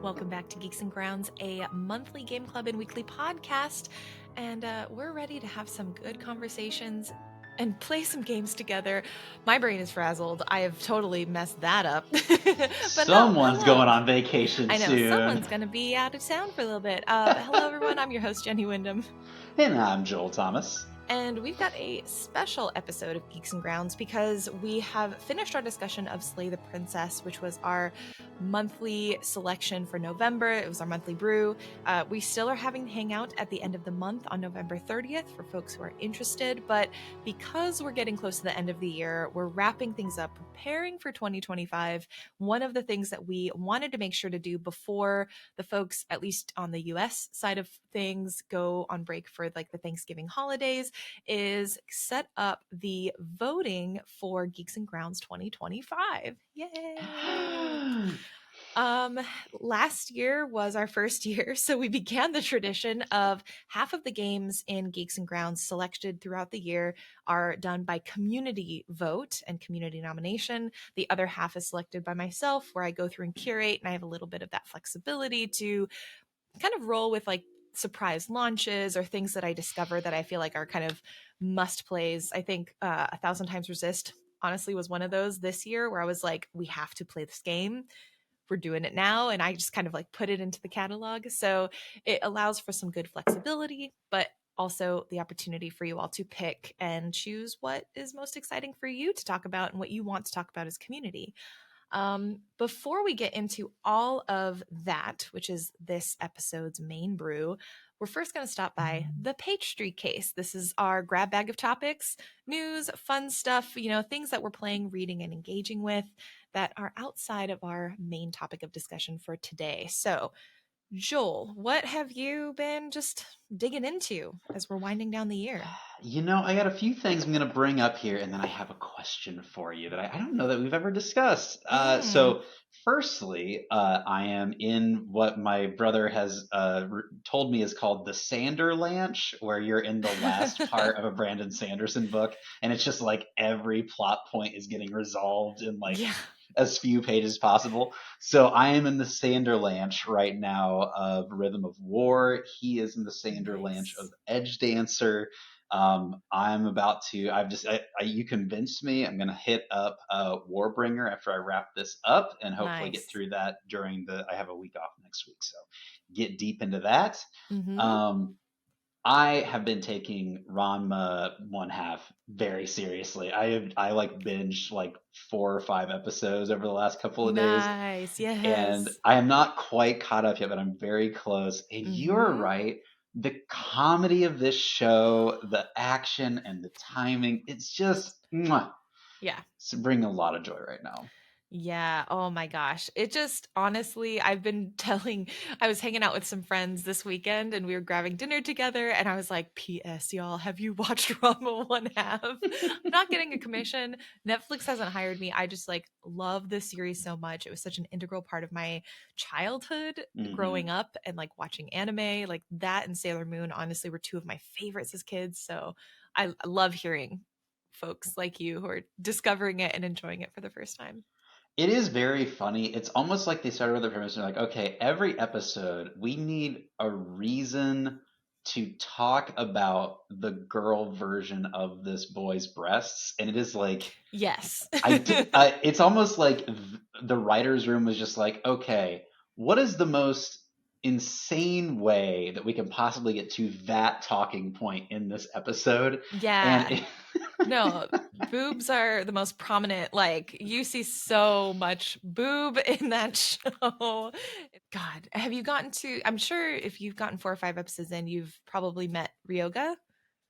Welcome back to Geeks and Grounds, a monthly game club and weekly podcast. And we're ready to have some good conversations and play some games together. My brain is frazzled. I have totally messed that up. But Someone's going on vacation I know, soon. someone's going to be out of town for a little bit. But hello, everyone. I'm your host, Jenny Wyndham. And I'm Joel Thomas. And we've got a special episode of Geeks and Grounds because we have finished our discussion of Slay the Princess, which was our monthly selection for November. It was our monthly brew. We still are having Hangout at the end of the month on November 30th for folks who are interested. But because we're getting close to the end of the year, we're wrapping things up, preparing for 2025. One of the things that we wanted to make sure to do before the folks, at least on the US side of things, go on break for like the Thanksgiving holidays is set up the voting for Geeks and Grounds 2025. Yay! Last year was our first year, so we began the tradition of half of the games in Geeks and Grounds selected throughout the year are done by community vote and community nomination. The other half is selected by myself, where I go through and curate, and I have a little bit of that flexibility to kind of roll with like surprise launches or things that I discover that I feel like are kind of must plays. I think 1,000 Times Resist honestly was one of those this year where I was like, we have to play this game. We're doing it now. And I just kind of like put it into the catalog. So it allows for some good flexibility, but also the opportunity for you all to pick and choose what is most exciting for you to talk about and what you want to talk about as community. Before we get into all of that, which is this episode's main brew, we're first going to stop by the Page Street case. This is our grab bag of topics, news, fun stuff, things that we're playing, reading, and engaging with that are outside of our main topic of discussion for today. So, Joel, what have you been just digging into as we're winding down the year? I got a few things I'm going to bring up here, and then I have a question for you that I don't know that we've ever discussed. So, firstly, I am in what my brother has told me is called the Sanderlanche, where you're in the last part of a Brandon Sanderson book, and it's just like every plot point is getting resolved in as few pages as possible. So I am in the Sanderlanche right now of Rhythm of War. He is in the Sanderlanche of Edge Dancer. I'm about to. You convinced me. I'm gonna hit up Warbringer after I wrap this up, and hopefully get through that during I have a week off next week, so get deep into that. I have been taking Ranma one half very seriously. I like binged like 4 or 5 episodes over the last couple of days. Nice, yes. And I am not quite caught up yet, but I'm very close. And you're right. The comedy of this show, the action and the timing, it's just it's bringing a lot of joy right now. Yeah. Oh my gosh. It just honestly, I was hanging out with some friends this weekend and we were grabbing dinner together and I was like, P.S. y'all, have you watched Ranma one half? I'm not getting a commission. Netflix hasn't hired me. I just like love this series so much. It was such an integral part of my childhood growing up and like watching anime. Like that and Sailor Moon honestly were 2 of my favorites as kids. So I love hearing folks like you who are discovering it and enjoying it for the first time. It is very funny. It's almost like they started with the premise. They're like, okay, every episode we need a reason to talk about the girl version of this boy's breasts, and it is like, yes, it's almost like the writer's room was just like, okay, what is the most insane way that we can possibly get to that talking point in this episode? Yeah. And no, boobs are the most prominent. Like you see so much boob in that show. God, have you gotten to? I'm sure if you've gotten 4 or 5 episodes in, you've probably met Ryoga.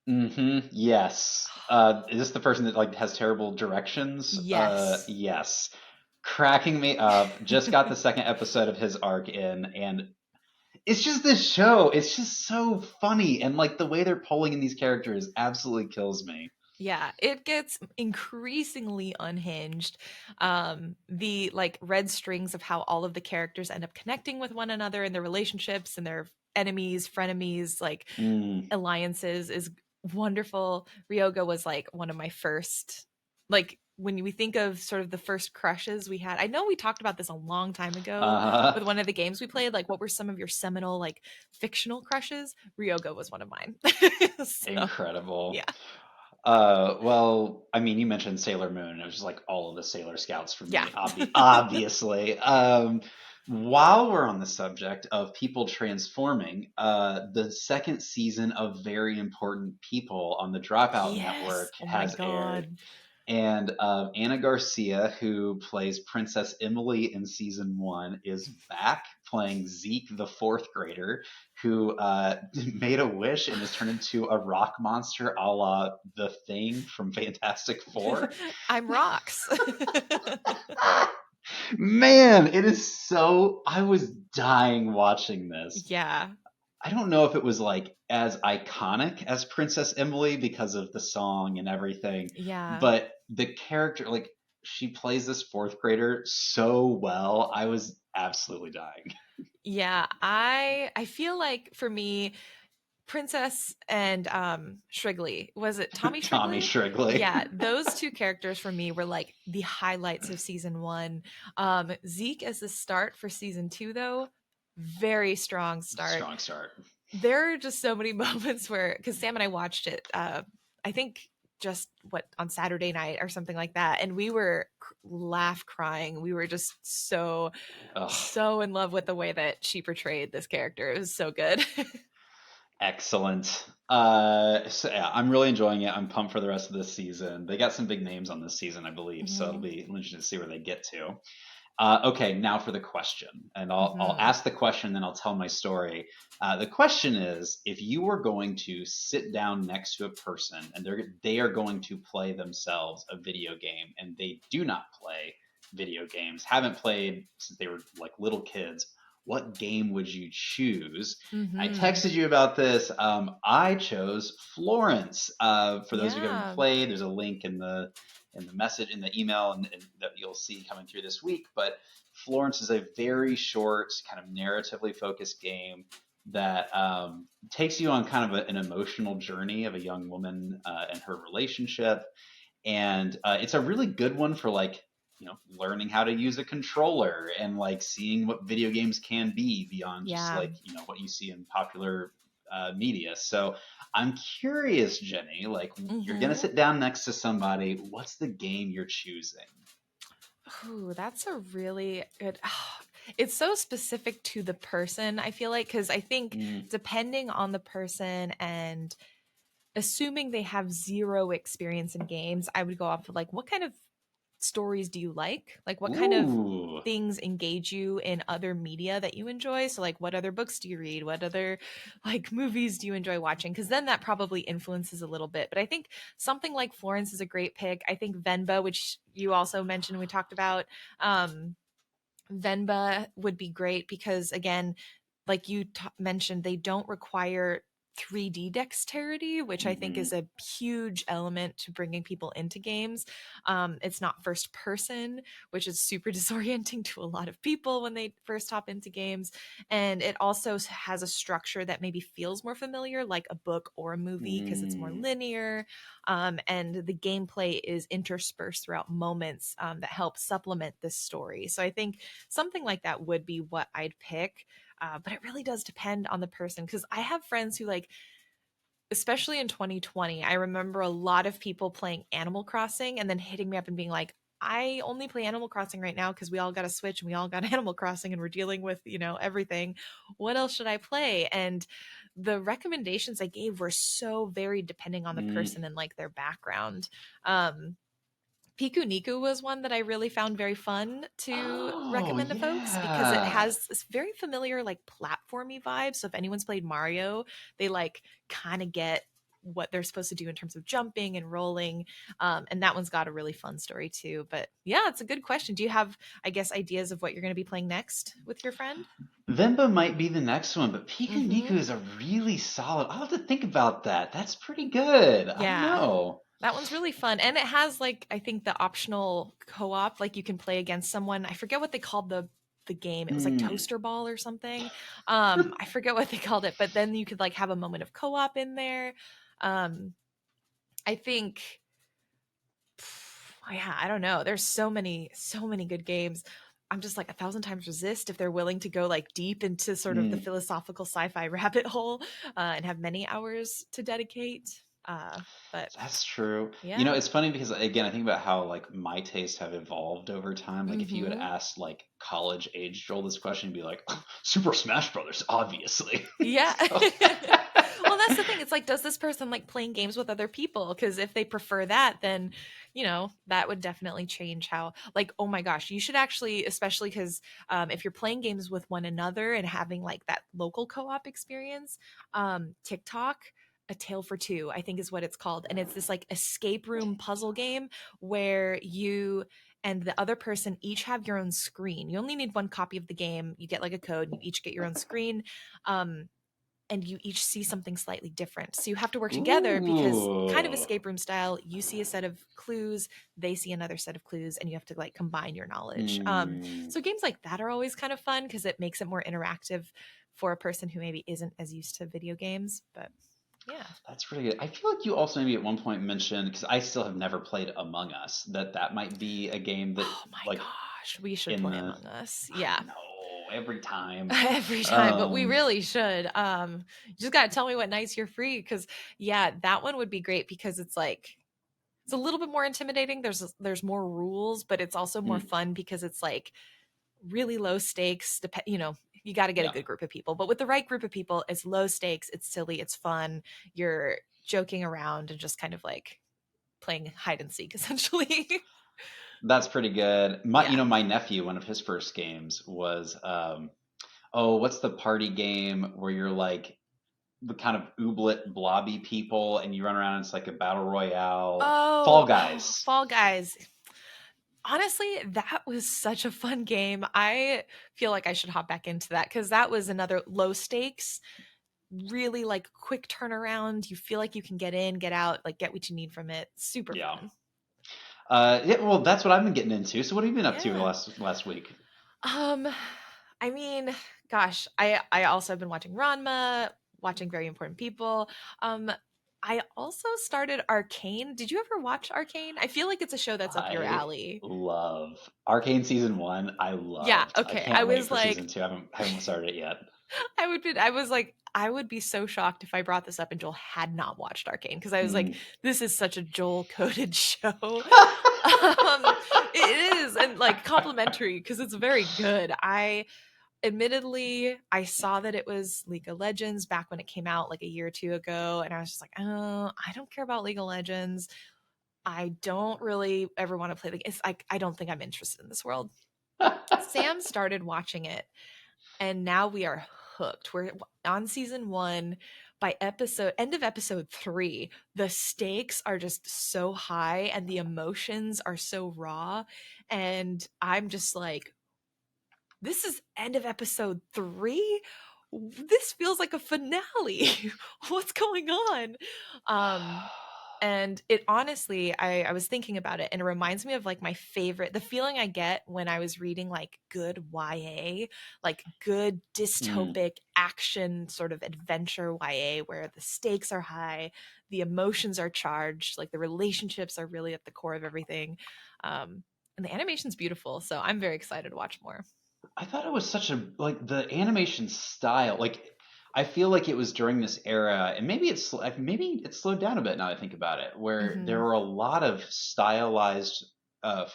Yes. Is this the person that like has terrible directions? Yes. Yes. Cracking me up. Just got the second episode of his arc in, and it's just this show. It's just so funny, and like the way they're pulling in these characters absolutely kills me. Yeah, it gets increasingly unhinged. The like red strings of how all of the characters end up connecting with one another and their relationships and their enemies, frenemies, like alliances is wonderful. Ryoga was like one of my first, like when we think of sort of the first crushes we had, I know we talked about this a long time ago Uh, with one of the games we played. Like, what were some of your seminal, like, fictional crushes? Ryoga was one of mine. So, Incredible. yeah. Well, I mean, you mentioned Sailor Moon. It was just like all of the Sailor Scouts for Yeah. me, obviously. While we're on the subject of people transforming, the second season of Very Important People on the Dropout Yes. Network Oh my has aired. God. And Anna Garcia, who plays Princess Emily in season one, is back playing Zeke, the fourth grader, who made a wish and is turned into a rock monster a la The Thing from Fantastic Four. I'm rocks. Man, it is so. I was dying watching this. Yeah. I don't know if it was like as iconic as Princess Emily because of the song and everything, Yeah. but the character, like she plays this fourth grader so well. I was absolutely dying. Yeah. I feel like for me, Princess and Shrigley, was it Tommy Tommy Shrigley? Shrigley. Yeah, those two characters for me were like the highlights of season one. Zeke as the start for season two, though, very strong start. Strong start. There are just so many moments where, because Sam and I watched it, I think just what on Saturday night or something like that, and we were laugh crying. We were just Ugh, so in love with the way that she portrayed this character. It was so good. excellent. So yeah, I'm really enjoying it. I'm pumped for the rest of this season. They got some big names on this season, I believe, so it'll Hmm. be interesting to see where they get to. Okay, now for the question, and I'll Hmm. ask the question, then I'll tell my story. The question is: if you were going to sit down next to a person, and they are going to play themselves a video game, and they do not play video games, haven't played since they were like little kids, what game would you choose? I Hmm. texted you about this. I chose Florence. For those of you who haven't Yeah. played, there's a link in the message in the email and that you'll see coming through this week. But Florence is a very short, kind of narratively focused game that takes you on kind of an emotional journey of a young woman and her relationship, and it's a really good one for like learning how to use a controller and like seeing what video games can be beyond just Yeah. like what you see in popular media. So I'm curious, Jenny, like you're gonna Hmm. sit down next to somebody, what's the game you're choosing? Ooh, that's a really good. It's so specific to the person, I feel like, because I think Mm, depending on the person and assuming they have zero experience in games, I would go off of like, what kind of stories do you like? Like, what kind of ooh. things engage you in other media that you enjoy? So, like, what other books do you read? What other like movies do you enjoy watching? Because then that probably influences a little bit. But I think something like Florence is a great pick. I think Venba, which you also mentioned, we talked about. Venba would be great because, again, like you mentioned, they don't require 3D dexterity, which I think is Hmm. a huge element to bringing people into games. It's not first person, which is super disorienting to a lot of people when they first hop into games. And it also has a structure that maybe feels more familiar, like a book or a movie, because it's more Mm. linear. And the gameplay is interspersed throughout moments that help supplement this story. So I think something like that would be what I'd pick. But it really does depend on the person because I have friends who like, especially in 2020, I remember a lot of people playing Animal Crossing and then hitting me up and being like, I only play Animal Crossing right now because we all got a Switch and we all got Animal Crossing and we're dealing with, everything. What else should I play? And the recommendations I gave were so varied depending on the Mm. person and like their background. Um, Piku Niku was one that I really found very fun to Oh recommend to folks because it yeah. has this very familiar like platformy vibe. So if anyone's played Mario, they like kind of get what they're supposed to do in terms of jumping and rolling. And that one's got a really fun story too. But yeah, it's a good question. Do you have, I guess, ideas of what you're going to be playing next with your friend? Vemba might be the next one, but Piku Niku Mm-hmm. is a really solid. I'll have to think about that. That's pretty good. I don't Yeah. know. That one's really fun. And it has like I think the optional co-op, like you can play against someone. I forget what they called the game. It was like Mm. Toaster Ball or something. I forget what they called it, but then you could like have a moment of co-op in there. Um I think yeah, I don't know. There's so many good games. I'm just like a thousand times resist if they're willing to go like deep into sort of the Mm. philosophical sci-fi rabbit hole and have many hours to dedicate. But That's true. You know, yeah. it's funny because again, I think about how like my tastes have evolved over time. Like if you had Mm-hmm. asked like college age Joel this question, he'd be like, Super Smash Brothers, obviously. Yeah. So Well, that's the thing. It's like, does this person like playing games with other people? Because if they prefer that, then, that would definitely change how, like, oh my gosh, you should actually, especially because if you're playing games with one another and having like that local co op experience, TikTok, A Tale for Two, I think is what it's called. And it's this like escape room puzzle game where you and the other person each have your own screen. You only need one copy of the game. You get like a code, and you each get your own screen. Um, and you each see something slightly different. So you have to work together because kind of ooh. escape room style, you see a set of clues, they see another set of clues, and you have to like combine your knowledge. Hmm. So games like that are always kind of fun because it makes it more interactive for a person who maybe isn't as used to video games. But yeah. That's pretty good. I feel like you also maybe at one point mentioned, because I still have never played Among Us, that might be a game that Oh my like gosh, we should in play the Among Us. I Yeah. know every time. Every time, but we Um really should. You just got to tell me what nights you're free because yeah, that one would be great because it's a little bit more intimidating. There's more rules, but it's also more mm, fun because it's like really low stakes. You got to get a yeah. good group of people, but with the right group of people, it's low stakes, it's silly, it's fun. You're joking around and just kind of like playing hide and seek, essentially. That's pretty good. My, Yeah. my nephew, one of his first games was, oh, what's the party game where you're like the kind of ooblet blobby people and you run around and it's like a battle royale? Fall Oh, Guys. Fall Guys. Honestly, that was such a fun game. I feel like I should hop back into that because that was another low stakes, really like quick turnaround. You feel like you can get in, get out, like get what you need from it. Super Yeah. fun. Yeah, well, that's what I've been getting into. So what have you been up to the Yeah. last week? Um, I mean, gosh, I also have been watching Ranma, watching Very Important People. Um, I also started Arcane. Did you ever watch Arcane? I feel like it's a show that's up your I alley. love Arcane season one. I Yeah, loved. I okay. I can't wait was for season like, two. I haven't started it yet. I was like, I would be so shocked if I brought this up and Joel had not watched Arcane because I was like, Mm. this is such a Joel coded show. It is, and like complimentary because it's very good. I admittedly I saw that it was League of Legends back when it came out like a year or two ago, and I was just like, oh, I don't care about League of Legends. I don't really ever want to play the game. It's like I don't think I'm interested in this world. Sam started watching it and now we are hooked. We're on season 1. By end of episode 3, the stakes are just so high and the emotions are so raw, and I'm just like, this is end of episode 3. This feels like a finale. What's going on? um and it honestly, I was thinking about it and it reminds me of like the feeling I get when I was reading like good YA, like good Mm. dystopic action sort of adventure YA where the stakes are high, the emotions are charged, like the relationships are really at the core of everything. And the animation's beautiful, so I'm very excited to watch more. I thought it was such a like the animation style. Like I feel like it was during this era, and maybe it slowed down a bit now that I think about it, where there Hmm. were a lot of stylized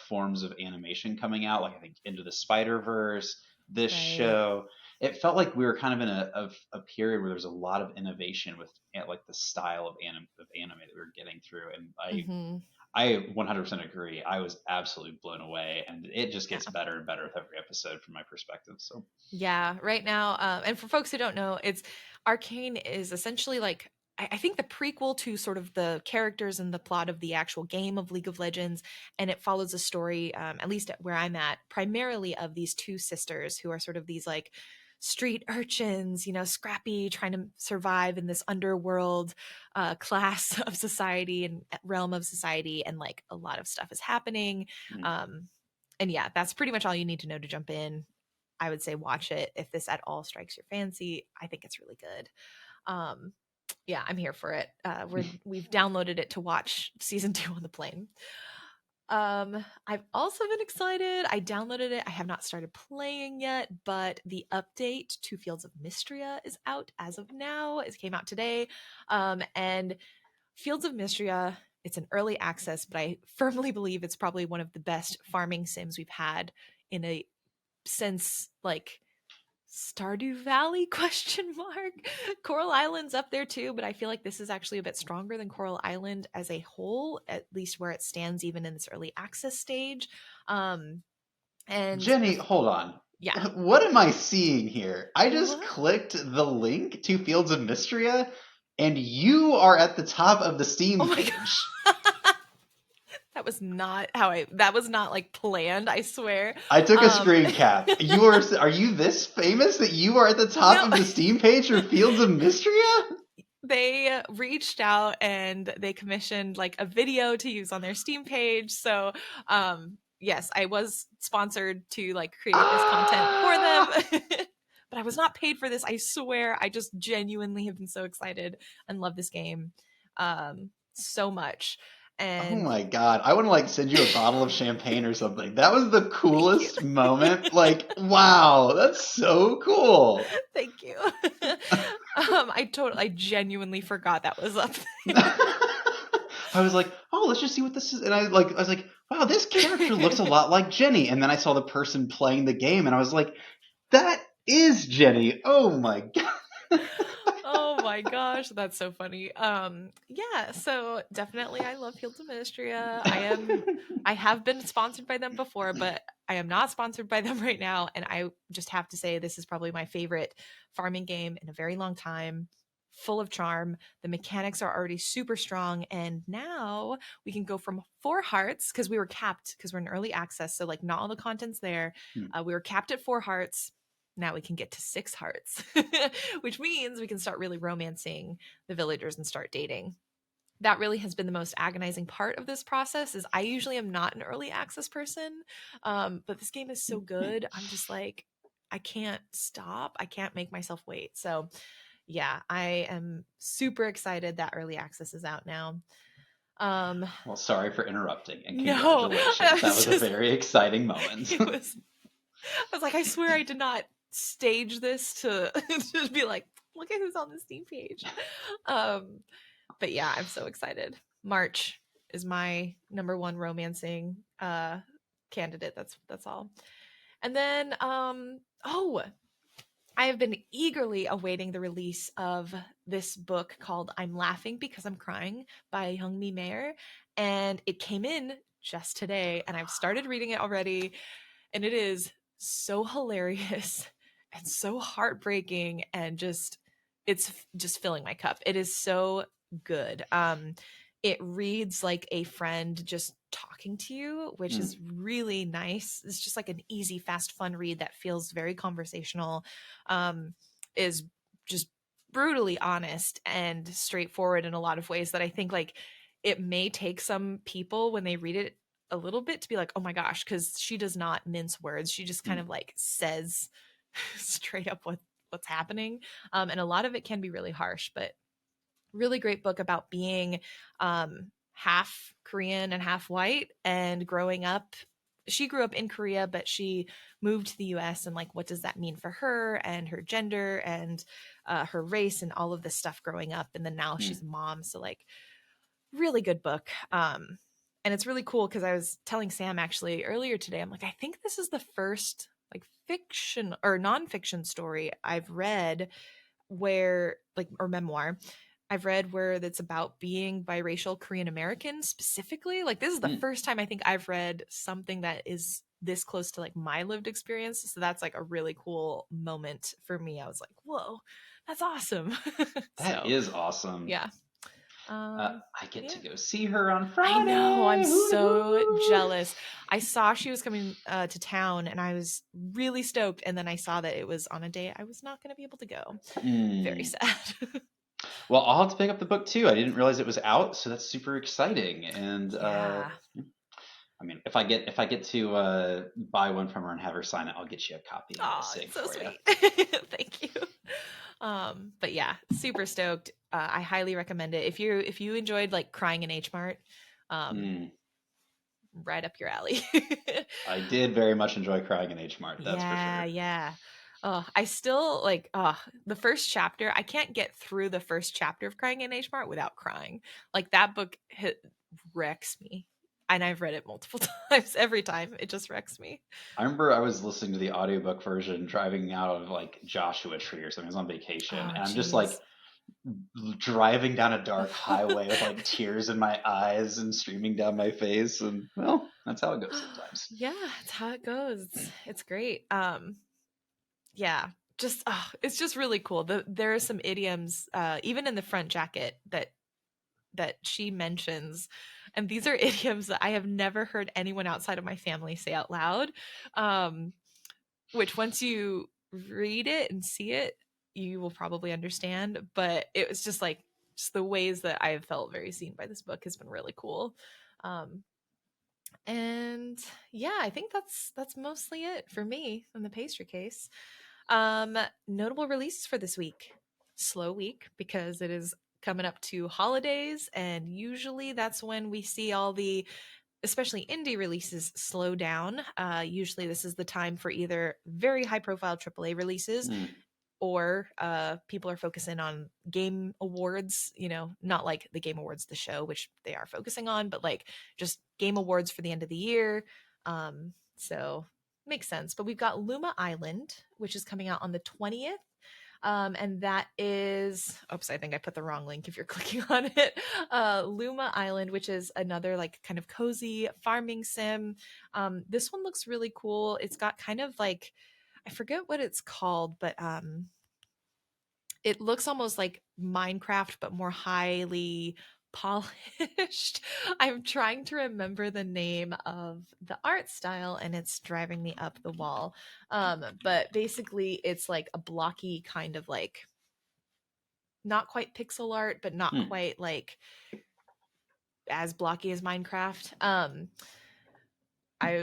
forms of animation coming out. Like I think Into the Spider Verse, this Right. show. It felt like we were kind of in a period where there's a lot of innovation with like the style of anime that we were getting through, and Hmm. I 100% agree. I was absolutely blown away, and it just gets Yeah. better and better with every episode from my perspective. So, Yeah, right now, and for folks who don't know, it's Arcane is essentially like I think the prequel to sort of the characters and the plot of the actual game of League of Legends, and it follows a story, at least where I'm at, primarily of these two sisters who are sort of these like street urchins, scrappy, trying to survive in this underworld class of society and realm of society, and like a lot of stuff is happening. mm. Um, and yeah, that's pretty much all you need to know to jump in. I would say watch it if this at all strikes your fancy. I think it's really good. Um, yeah, I'm here for it. We've downloaded it to watch season 2 on the plane. I've also been excited. I downloaded it. I have not started playing yet, but the update to Fields of Mystria is out as of now. It came out today. And Fields of Mystria, it's an early access, but I firmly believe it's probably one of the best farming sims we've had in a since like Stardew Valley question mark. Coral Island's up there too, but I feel like this is actually a bit stronger than Coral Island as a whole, at least where it stands even in this early access stage. Um and Jenny, hold on. yeah. What am I seeing here? I just What? clicked the link to Fields of Mystria, and you are at the top of the Oh Steam my page. god. That was not how I that was not like planned, I swear. I took a screen cap. Are you this famous that you are at the top No. of the Steam page for Fields of Mystria? They reached out and they commissioned like a video to use on their Steam page. So, yes, I was sponsored to like create this content for Ah! them. But I was not paid for this. I swear. I just genuinely have been so excited and love this game so much. Oh And my god. I want to like send you a bottle of champagne or something. That was the thank you. coolest moment. Like, wow, that's so cool. Thank you. I genuinely forgot that was up there. I was like, oh, let's just see what this is. And I was like, wow, this character looks a lot like Jenny. And then I saw the person playing the game, and I was like, that is Jenny. Oh my god. Oh my gosh, that's so funny. Yeah, so definitely I love Fields of Mystria. I have been sponsored by them before, but I am not sponsored by them right now, and I just have to say this is probably my favorite farming game in a very long time. Full of charm. The mechanics are already super strong, and now we can go from 4 hearts because we were capped because we're in early access, so like not all the content's there. We were capped at 4 hearts. Now we can get to 6 hearts, which means we can start really romancing the villagers and start dating. That really has been the most agonizing part of this process is I usually am not an early access person, but this game is so good. I'm just like, I can't stop. I can't make myself wait. So yeah, I am super excited that early access is out now. Well, sorry for interrupting, and No, congratulations. That was a very exciting moment. it was I was like, I swear I did not stage this to just be like, look at who's on the Steam page. Um, but yeah, I'm so excited. March is my number one romancing candidate. That's all. And then oh, I have been eagerly awaiting the release of this book called I'm Laughing Because I'm Crying by Young Mi Mayer. And it came in just today, and I've started reading it already. And it is so hilarious and so heartbreaking and just it's just filling my cup. It is so good. It reads like a friend just talking to you, which is really nice. It's just like an easy, fast, fun read that feels very conversational. Is just brutally honest and straightforward in a lot of ways that I think like it may take some people when they read it a little bit to be like, oh my gosh, because she does not mince words. She just kind of like says straight up what's happening. And a lot of it can be really harsh, but really great book about being half Korean and half white and growing up. She grew up in Korea, but she moved to the US and like, what does that mean for her and her gender and her race and all of this stuff growing up. And then now she's a mom. So like really good book. And it's really cool because I was telling Sam actually earlier today, I'm like, I think this is the first like fiction or nonfiction story I've read where like or memoir I've read where it's about being biracial Korean American specifically. Like this is the first time I think I've read something that is this close to like my lived experience. So that's like a really cool moment for me. I was like, whoa, that's awesome. That So is awesome. yeah. I get to go see her on I know. I'm Friday. so Woo-hoo! jealous. I saw she was coming to town and I was really stoked. And then I saw that it was on a day I was not going to be able to go. Very sad. Well, I'll have to pick up the book too. I didn't realize it was out, so that's super exciting. And Yeah. I mean, if I get to buy one from her and have her sign it, I'll get you a copy and get a Oh, sig it's so for you. sweet. Thank you. But yeah, super stoked. I highly recommend it. If you enjoyed like crying in H Mart, right up your alley. I did very much enjoy crying in H Mart, that's for Yeah, sure. yeah. Oh, I still like the first chapter. I can't get through the first chapter of Crying in H Mart without crying. Like that book wrecks me. And I've read it multiple times. Every time it just wrecks me. I remember I was listening to the audiobook version driving out of like Joshua Tree or something. I was on vacation, Oh, and I'm just like jeez. driving down a dark highway with like tears in my eyes and streaming down my face, and well, that's how it goes sometimes. Yeah, it's how it goes. It's great. Yeah, just it's just really cool. There are some idioms, even in the front jacket that she mentions, and these are idioms that I have never heard anyone outside of my family say out loud. Um, which once you read it and see it, you will probably understand. But it was just like just the ways that I have felt very seen by this book has been really cool. Um, and yeah, I think that's mostly it for me on the pastry case. Notable releases for this week. Slow week because it is coming up to holidays, and usually that's when we see all the especially indie releases slow down. Usually this is the time for either very high profile AAA releases Mm. or people are focusing on game awards, not like the game awards the show, which they are focusing on, but like just game awards for the end of the year. So makes sense. But we've got Luma Island, which is coming out on the 20th. And that is, oops, I think I put the wrong link if you're clicking on it. Luma Island, which is another like kind of cozy farming sim. This one looks really cool. It's got kind of like, I forget what it's called, but it looks almost like Minecraft, but more highly polished. I'm trying to remember the name of the art style and it's driving me up the wall. But basically it's like a blocky kind of like not quite pixel art, but not Mm. quite like as blocky as Minecraft.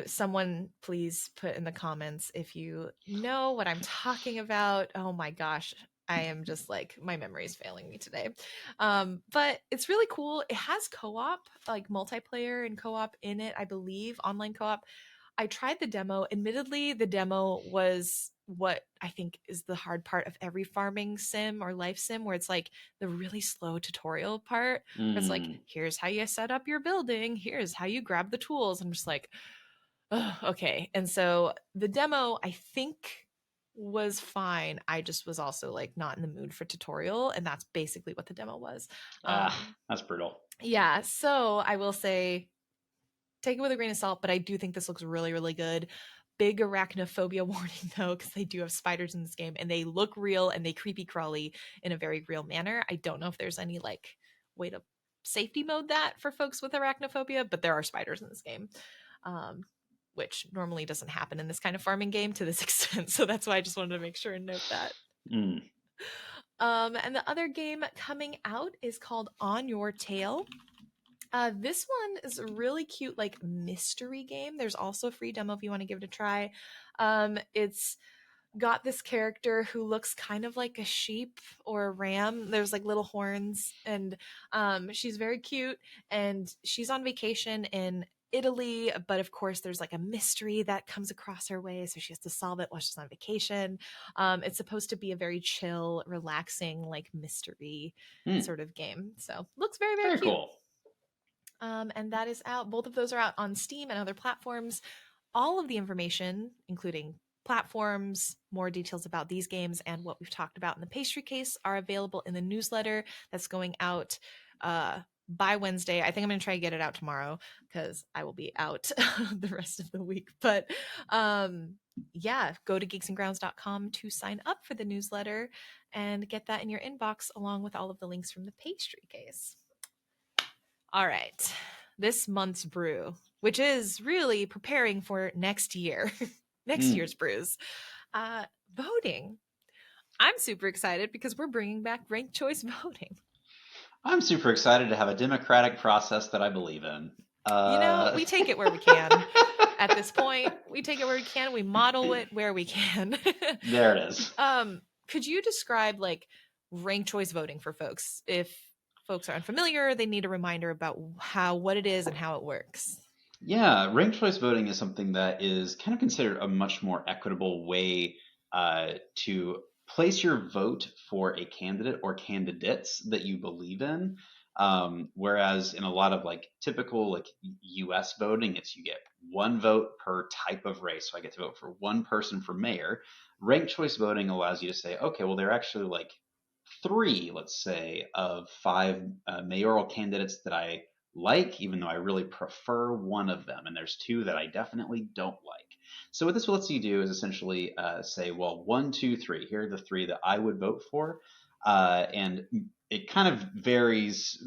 Someone please put in the comments if you know what I'm talking about. Oh my gosh. I am just like my memory is failing me today. But it's really cool. It has co-op, like multiplayer and co-op in it, I believe, online co-op. I tried the demo. Admittedly, the demo was what I think is the hard part of every farming sim or life sim, where it's like the really slow tutorial part. Where it's like, Mm. here's how you set up your building, here's how you grab the tools. I'm just like, oh, okay. And so the demo, I think, was fine. I just was also like not in the mood for tutorial, and that's basically what the demo was. That's brutal. Yeah. So I will say, take it with a grain of salt, but I do think this looks really, really good. Big arachnophobia warning though, because they do have spiders in this game, and they look real and they creepy crawly in a very real manner. I don't know if there's any like way to safety mode that for folks with arachnophobia, but there are spiders in this game. Um, which normally doesn't happen in this kind of farming game to this extent. So that's why I just wanted to make sure and note that. Mm. And the other game coming out is called On Your Tail. This one is a really cute, like mystery game. There's also a free demo if you want to give it a try. It's got this character who looks kind of like a sheep or a ram. There's like little horns, and she's very cute. And she's on vacation in Italy, but of course, there's like a mystery that comes across her way, so she has to solve it while she's on vacation. It's supposed to be a very chill, relaxing, like mystery Mm. sort of game. So looks very, very Very cute. cool. And that is out. Both of those are out on Steam and other platforms. All of the information, including platforms, more details about these games, and what we've talked about in the pastry case, are available in the newsletter that's going out by Wednesday. I think I'm going to try to get it out tomorrow because I will be out the rest of the week. But yeah, go to geeksandgrounds.com to sign up for the newsletter and get that in your inbox along with all of the links from the pastry case. All right. This month's brew, which is really preparing for next year, next Mm. year's brews. Uh, Voting. I'm super excited because we're bringing back ranked choice voting. I'm super excited to have a democratic process that I believe in. We take it where we can. At this point, we take it where we can. We model it where we can. There it is. Could you describe like ranked choice voting for folks? If folks are unfamiliar, they need a reminder about what it is and how it works. Yeah, ranked choice voting is something that is kind of considered a much more equitable way to place your vote for a candidate or candidates that you believe in. Whereas in a lot of like typical like US voting, it's you get one vote per type of race. So I get to vote for one person for mayor. Ranked choice voting allows you to say, okay, well, there are actually like three, let's say, of five mayoral candidates that I like, even though I really prefer one of them. And there's two that I definitely don't like. So what this lets you do is essentially say, well, one, two, three. Here are the three that I would vote for. And it kind of varies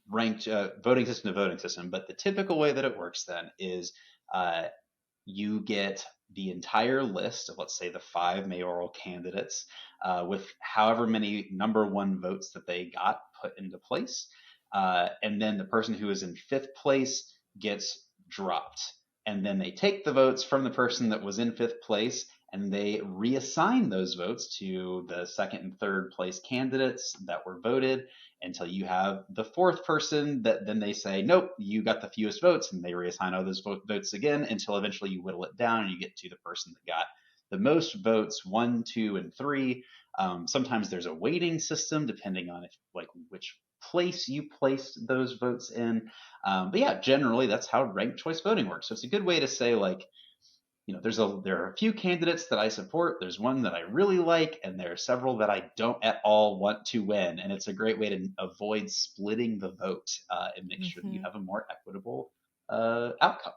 ranked voting system to voting system. But the typical way that it works then is uh, you get the entire list of, let's say, the five mayoral candidates with however many number one votes that they got put into place. And then the person who is in fifth place gets dropped. And then they take the votes from the person that was in fifth place and they reassign those votes to the second and third place candidates that were voted until you have the fourth person that then they say, nope, you got the fewest votes, and they reassign all those votes again until eventually you whittle it down and you get to the person that got the most votes, one, two, and three. Sometimes there's a weighting system depending on if like which place you placed those votes in. But yeah, generally that's how ranked choice voting works. So it's a good way to say like, there are a few candidates that I support. There's one that I really like, and there are several that I don't at all want to win. And it's a great way to avoid splitting the vote and make sure that you Mm-hmm. have a more equitable outcome.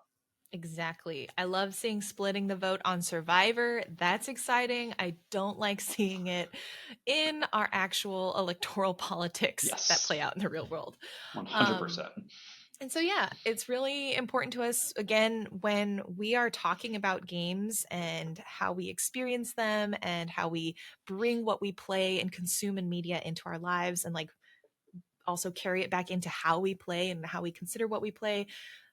Exactly. I love seeing splitting the vote on Survivor. That's exciting. I don't like seeing it in our actual electoral politics that Yes, play out in the real world. Um, 100%. and so, yeah, it's really important to us, again, when we are talking about games and how we experience them and how we bring what we play and consume in media into our lives and like also carry it back into how we play and how we consider what we play.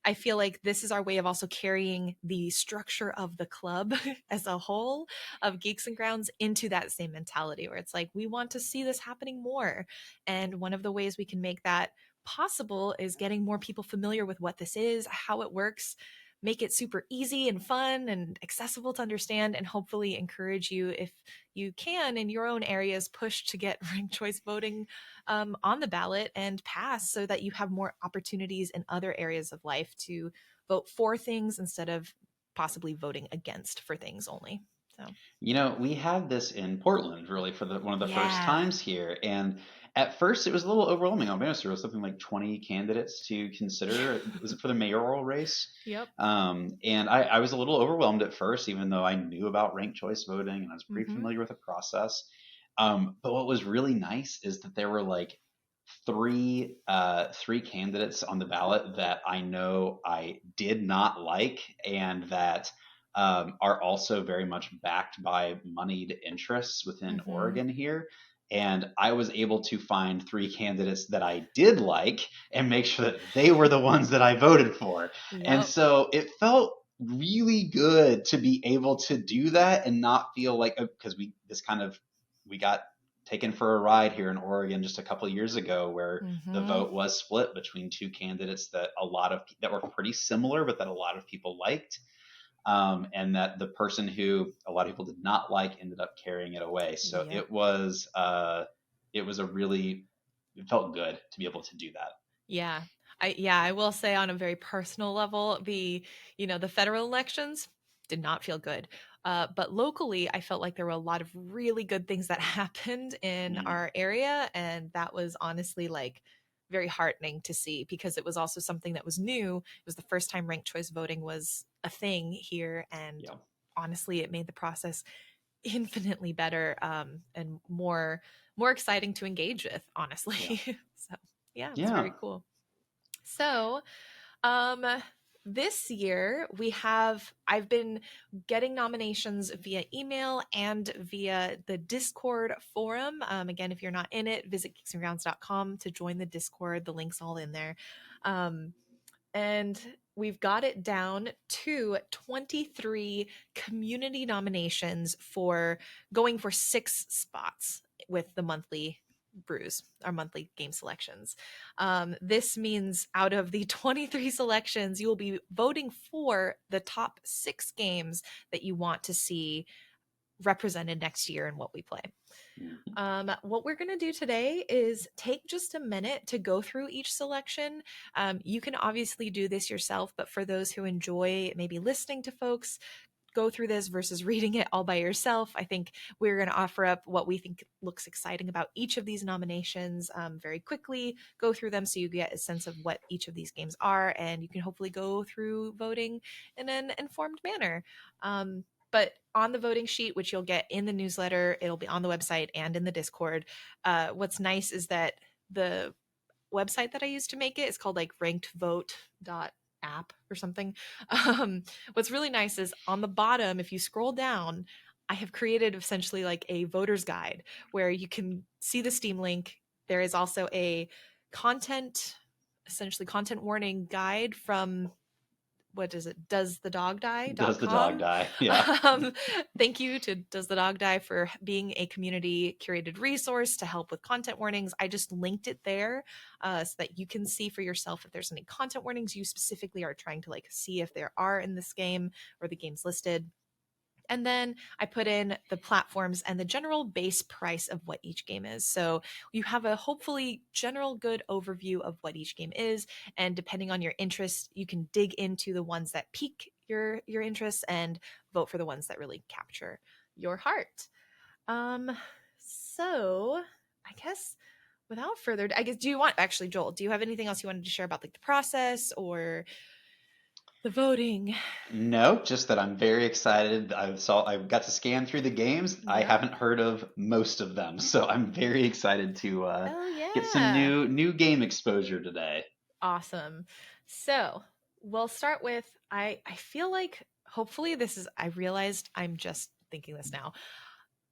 I feel like this is our way of also carrying the structure of the club as a whole of Geeks and Grounds into that same mentality where it's like, we want to see this happening more. And one of the ways we can make that possible is getting more people familiar with what this is, how it works, make it super easy and fun and accessible to understand, and hopefully encourage you, if you can, in your own areas, push to get ranked choice voting on the ballot and pass so that you have more opportunities in other areas of life to vote for things instead of possibly voting against for things only. So, We had this in Portland really for the one of the first yeah. times here, and at first it was a little overwhelming. I'll be honest, there was something like 20 candidates to consider. Was it for the mayoral race? Yep. And I was a little overwhelmed at first, even though I knew about ranked choice voting and I was pretty Mm-hmm. familiar with the process. But what was really nice is that there were like three candidates on the ballot that I know I did not like and that are also very much backed by moneyed interests within Mm-hmm. Oregon here. And I was able to find three candidates that I did like and make sure that they were the ones that I voted for. And Yep. so it felt really good to be able to do that and not feel like, because we got taken for a ride here in Oregon just a couple of years ago where the Mm-hmm. vote was split between two candidates that were pretty similar but that a lot of people liked, and that the person who a lot of people did not like ended up carrying it away. So Yep. it was a really it felt good to be able to do that. Yeah. I will say on a very personal level, the federal elections did not feel good. But locally, I felt like there were a lot of really good things that happened in Mm, our area, and that was honestly like very heartening to see because it was also something that was new. It was the first time ranked choice voting was a thing here, and yeah, honestly, it made the process infinitely better, and more exciting to engage with, yeah, honestly. So yeah, it was yeah. very cool. So, um, this year I've been getting nominations via email and via the Discord forum. Again, if you're not in it, visit geeksandgrounds.com to join the Discord. The link's all in there. Um, and we've got it down to 23 community nominations for going for 6 spots with the monthly. brews, our monthly game selections. This means out of the 23 selections, you will be voting for the top 6 games that you want to see represented next year in what we play. What we're going to do today is take just a minute to go through each selection. You can obviously do this yourself, but for those who enjoy maybe listening to folks go through this versus reading it all by yourself, I think we're going to offer up what we think looks exciting about each of these nominations very quickly, go through them so you get a sense of what each of these games are, and you can hopefully go through voting in an informed manner. But on the voting sheet, which you'll get in the newsletter, it'll be on the website and in the Discord. What's nice is that the website that I use to make it is called like rankedvote.app or something. What's really nice is on the bottom, if you scroll down, I have created essentially like a voter's guide where you can see the Steam link. There is also a essentially content warning guide from what is it? Does the dog Doesthedogdie.com. die? Yeah. Thank you to Does the Dog Die for being a community curated resource to help with content warnings. I just linked it there so that you can see for yourself if there's any content warnings you specifically are trying to like see if there are in this game or the games listed. And then I put in the platforms and the general base price of what each game is. So you have a hopefully general good overview of what each game is. And depending on your interest, you can dig into the ones that pique your interests and vote for the ones that really capture your heart. So I guess without further ado, I guess, do you want, actually, Joel, do you have anything else you wanted to share about like the process or the voting? No, just that I'm very excited. I got to scan through the games. I Yeah. haven't heard of most of them, so I'm very excited to Oh get some yeah. new game exposure today. Awesome. So we'll start with I feel like hopefully this is I realized I'm just thinking this now.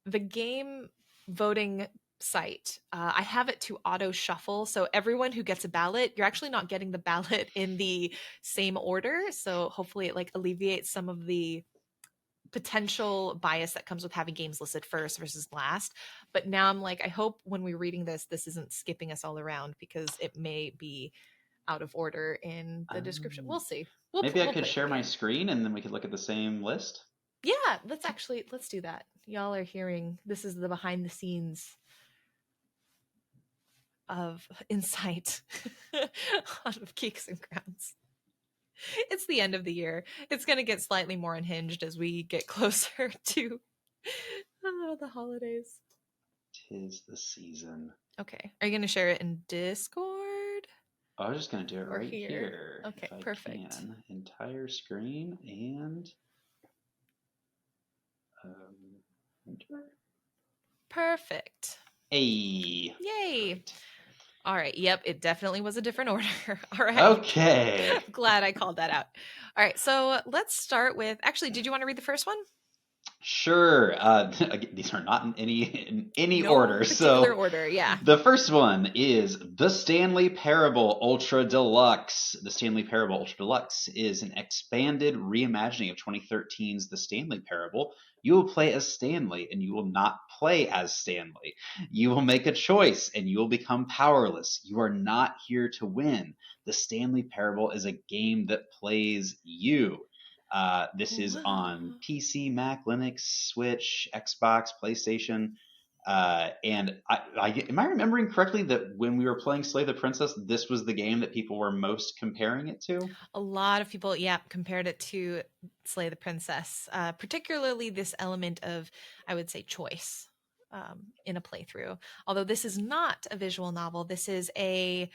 The game voting site, I have it to auto shuffle. So everyone who gets a ballot, you're actually not getting the ballot in the same order. So hopefully it like alleviates some of the potential bias that comes with having games listed first versus last. But now I'm like, I hope when we're reading this isn't skipping us all around because it may be out of order in the description. We'll see. Maybe I We'll could play with share the my game. screen and then we could look at the same list. Yeah, let's do that. Y'all are hearing this is the behind the scenes of insight of Geeks and Grounds. It's the end of the year. It's going to get slightly more unhinged as we get closer to the holidays. 'Tis the season. Okay. Are you going to share it in Discord? I was just going to do it Or right here? here. Okay, if I perfect. can. Entire screen and enter. Perfect. Hey. Yay. Great. All right. Yep. It definitely was a different order. All right. Okay. Glad I called that out. All right. So let's start with actually, did you want to read the first one? Sure. These are not in any No order. particular So order. Yeah. the first one is The Stanley Parable Ultra Deluxe. The Stanley Parable Ultra Deluxe is an expanded reimagining of 2013's The Stanley Parable. You will play as Stanley, and you will not play as Stanley. You will make a choice, and you will become powerless. You are not here to win. The Stanley Parable is a game that plays you. This is on PC, Mac, Linux, Switch, Xbox, PlayStation. And am I remembering correctly that when we were playing Slay the Princess, this was the game that people were most comparing it to? A lot of people, yeah, compared it to Slay the Princess, particularly this element of, I would say, choice in a playthrough. Although this is not a visual novel, this is a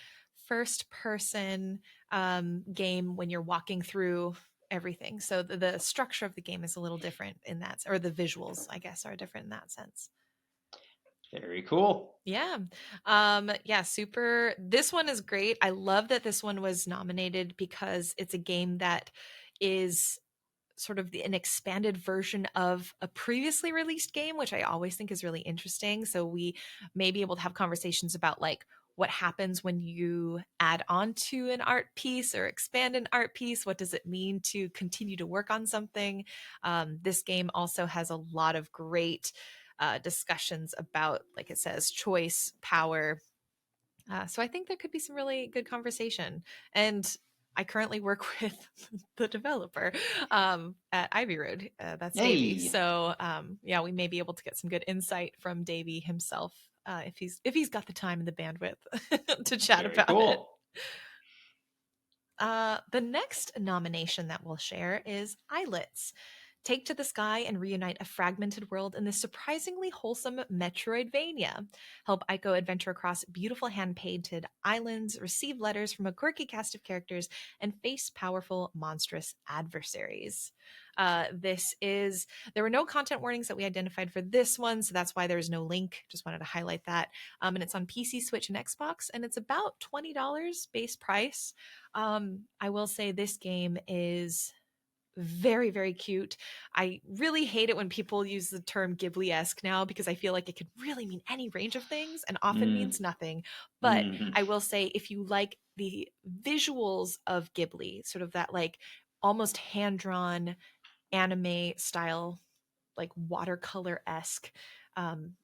first person game when you're walking through everything. So the structure of the game is a little different in that, or the visuals, I guess, are different in that sense. Very cool. Yeah. Yeah, super. This one is great. I love that this one was nominated because it's a game that is sort of an expanded version of a previously released game, which I always think is really interesting. So we may be able to have conversations about like what happens when you add on to an art piece or expand an art piece. What does it mean to continue to work on something? This game also has a lot of great discussions about, like it says, choice, power. So I think there could be some really good conversation. And I currently work with the developer at Ivy Road. That's Davey. Hey, So yeah, we may be able to get some good insight from Davey himself if he's got the time and the bandwidth to chat very about it. cool. The next nomination that we'll share is Islets. Take to the sky and reunite a fragmented world in this surprisingly wholesome Metroidvania. Help Ico adventure across beautiful hand painted islands, receive letters from a quirky cast of characters, and face powerful, monstrous adversaries. There were no content warnings that we identified for this one, so that's why there's no link. Just wanted to highlight that. And it's on PC, Switch, and Xbox, and it's about $20 base price. I will say this game is very, very cute. I really hate it when people use the term Ghibli-esque now because I feel like it could really mean any range of things and often Mm, means nothing. But mm, I will say if you like the visuals of Ghibli, sort of that like almost hand-drawn anime style, like watercolor-esque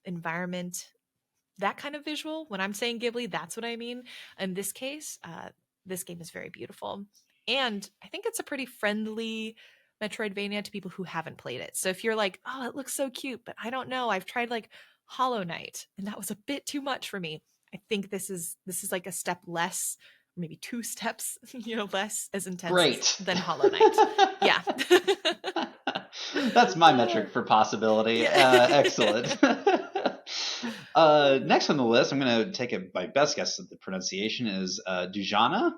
environment, that kind of visual. When I'm saying Ghibli, that's what I mean. In this case, this game is very beautiful. And I think it's a pretty friendly Metroidvania to people who haven't played it. So if you're like, oh, it looks so cute, but I don't know, I've tried like Hollow Knight, and that was a bit too much for me. I think this is like a step less, maybe two steps, less as intense great. than Hollow Knight. Yeah. That's my metric for possibility. Yeah. Excellent. Next on the list, I'm going to take my best guess at the pronunciation is Dujana.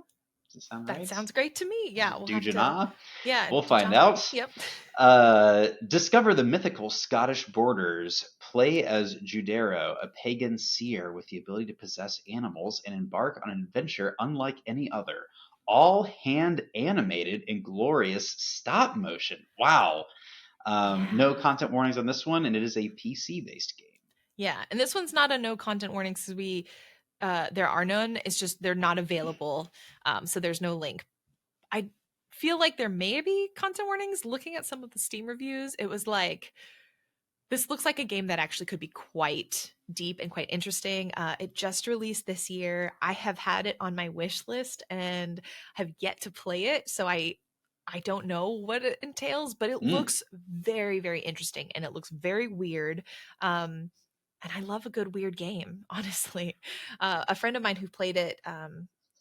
Does it sound That right? sounds great to me. Yeah, we'll have to. Dujana? Yeah, We'll find Jana. out. Yep. Discover the mythical Scottish borders. Play as Judero, a pagan seer with the ability to possess animals, and embark on an adventure unlike any other. All hand animated and glorious stop motion. Wow. Yeah. No content warnings on this one, and it is a PC based game. Yeah, and this one's not a no content warning because there are none. It's just they're not available, so there's no link. I feel like there may be content warnings. Looking at some of the Steam reviews, it was like this looks like a game that actually could be quite deep and quite interesting. It just released this year. I have had it on my wish list and have yet to play it, so I don't know what it entails, but it Mm. looks very, very interesting and it looks very weird. And I love a good weird game, honestly. A friend of mine who played it,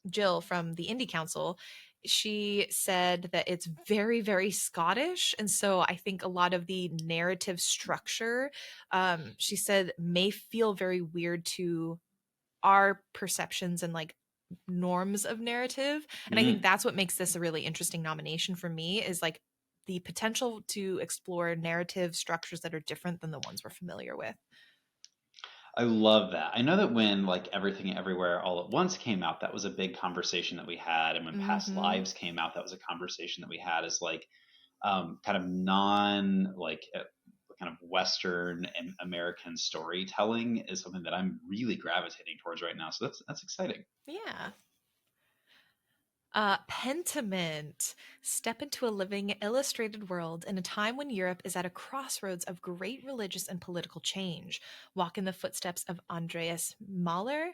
Jill from the Indie Council, she said that it's very, very Scottish. And so I think a lot of the narrative structure, she said, may feel very weird to our perceptions and like norms of narrative. And I think Mm. that's what makes this a really interesting nomination for me is like the potential to explore narrative structures that are different than the ones we're familiar with. I love that. I know that when like Everything Everywhere All at Once came out, that was a big conversation that we had, and when Past Mm-hmm. Lives came out, that was a conversation that we had. Is like kind of non like kind of Western and American storytelling is something that I'm really gravitating towards right now. So that's exciting. Yeah. Pentiment. Step into a living, illustrated world in a time when Europe is at a crossroads of great religious and political change. Walk in the footsteps of Andreas Mahler,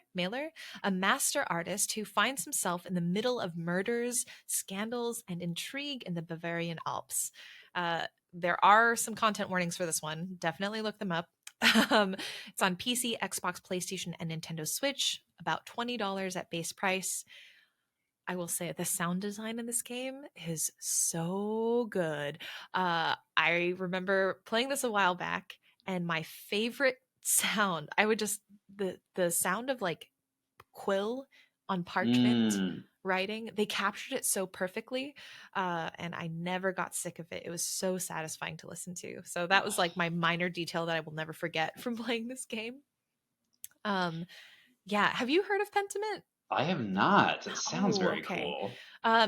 a master artist who finds himself in the middle of murders, scandals, and intrigue in the Bavarian Alps. There are some content warnings for this one. Definitely look them up. It's on PC, Xbox, PlayStation, and Nintendo Switch, about $20 at base price. I will say the sound design in this game is so good. I remember playing this a while back, and my favorite sound, I would just the sound of like quill on parchment Mm. writing. They captured it so perfectly, and I never got sick of it. It was so satisfying to listen to. So that was like my minor detail that I will never forget from playing this game. Um, yeah, have you heard of Pentiment? I have not. It sounds Oh, very okay. cool.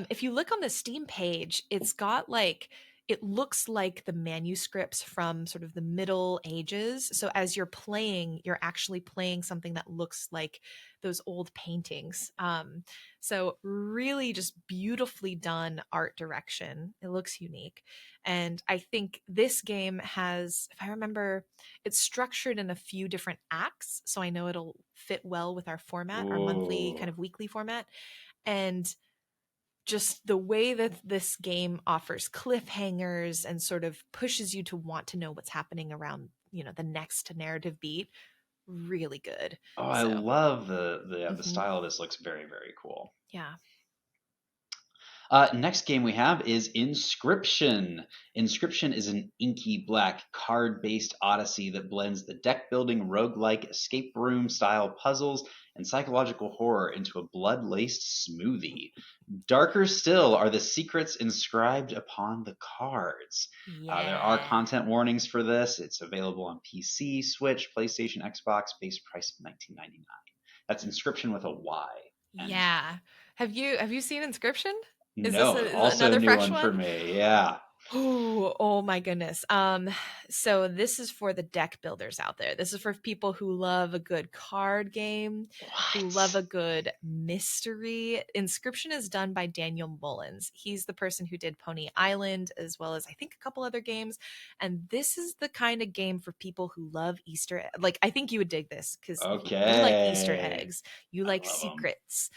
If you look on the Steam page, it's got like it looks like the manuscripts from sort of the Middle Ages. So as you're playing, you're actually playing something that looks like those old paintings. So really just beautifully done art direction. It looks unique. And I think this game has, if I remember, it's structured in a few different acts. So I know it'll fit well with our format, our monthly Ooh. kind of weekly format. And just the way that this game offers cliffhangers and sort of pushes you to want to know what's happening around, the next narrative beat, really good. Oh, I So, love the mhm, style of this. Looks very, very cool. yeah. Next game we have is Inscription. Inscription is an inky black card based odyssey that blends the deck building, roguelike, escape room style puzzles and psychological horror into a blood laced smoothie. Darker still are the secrets inscribed upon the cards. There are Yeah. content warnings for this. It's available on PC, Switch, PlayStation, Xbox, base price of $19.99. That's Inscription with a Y. And Yeah. Have you seen Inscription? no, Is it also a another new fresh one for one? me. Yeah. Oh my goodness. So this is for the deck builders out there. This is for people who love a good card game, who love What? a good mystery. Inscription is done by Daniel Mullins. He's the person who did Pony Island, as well as I think a couple other games. And this is the kind of game for people who love Like I think you would dig this because you like Easter Okay. eggs, you I like love them. secrets,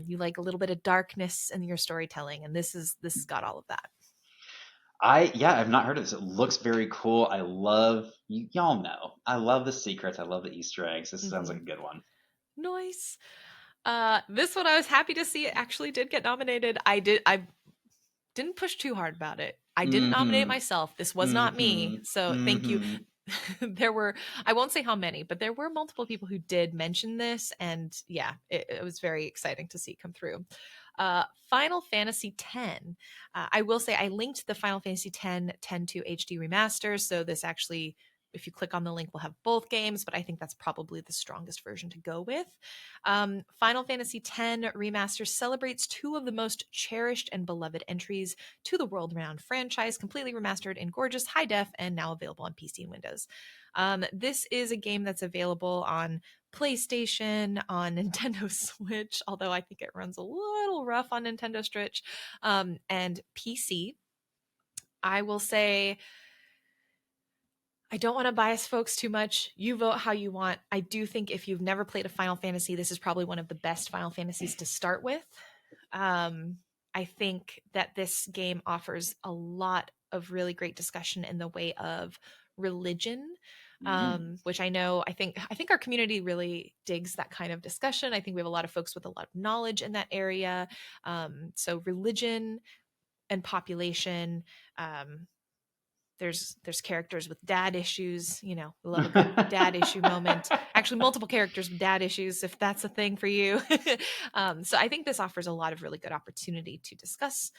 you like a little bit of darkness in your storytelling, and this has got all of that. I've not heard of this. It looks very cool. I love y'all know. I love the secrets. I love the Easter eggs. This sounds like Mm-hmm. a good one. Nice. This one I was happy to see it actually did get nominated. I didn't push too hard about it. I didn't nominate Mm-hmm. myself. This was not Mm-hmm. me. So thank you. Mm-hmm. There were, I won't say how many, but there were multiple people who did mention this. And yeah, it was very exciting to see come through. Final Fantasy X. I will say I linked the Final Fantasy X 10 to HD remaster. So this actually, if you click on the link, we'll have both games, but I think that's probably the strongest version to go with. Final Fantasy X Remaster celebrates two of the most cherished and beloved entries to the world renowned franchise, completely remastered in gorgeous high def and now available on PC and Windows. This is a game that's available on PlayStation, on Nintendo Switch, although I think it runs a little rough on Nintendo Switch, and PC. I will say, I don't want to bias folks too much. You vote how you want. I do think if you've never played a Final Fantasy, this is probably one of the best Final Fantasies to start with. I think that this game offers a lot of really great discussion in the way of religion, Mm. which I think our community really digs that kind of discussion. I think we have a lot of folks with a lot of knowledge in that area. So religion and population. Um, there's characters with dad issues. We love a good dad issue moment. Actually, multiple characters with dad issues, if that's a thing for you. So I think this offers a lot of really good opportunity to discuss,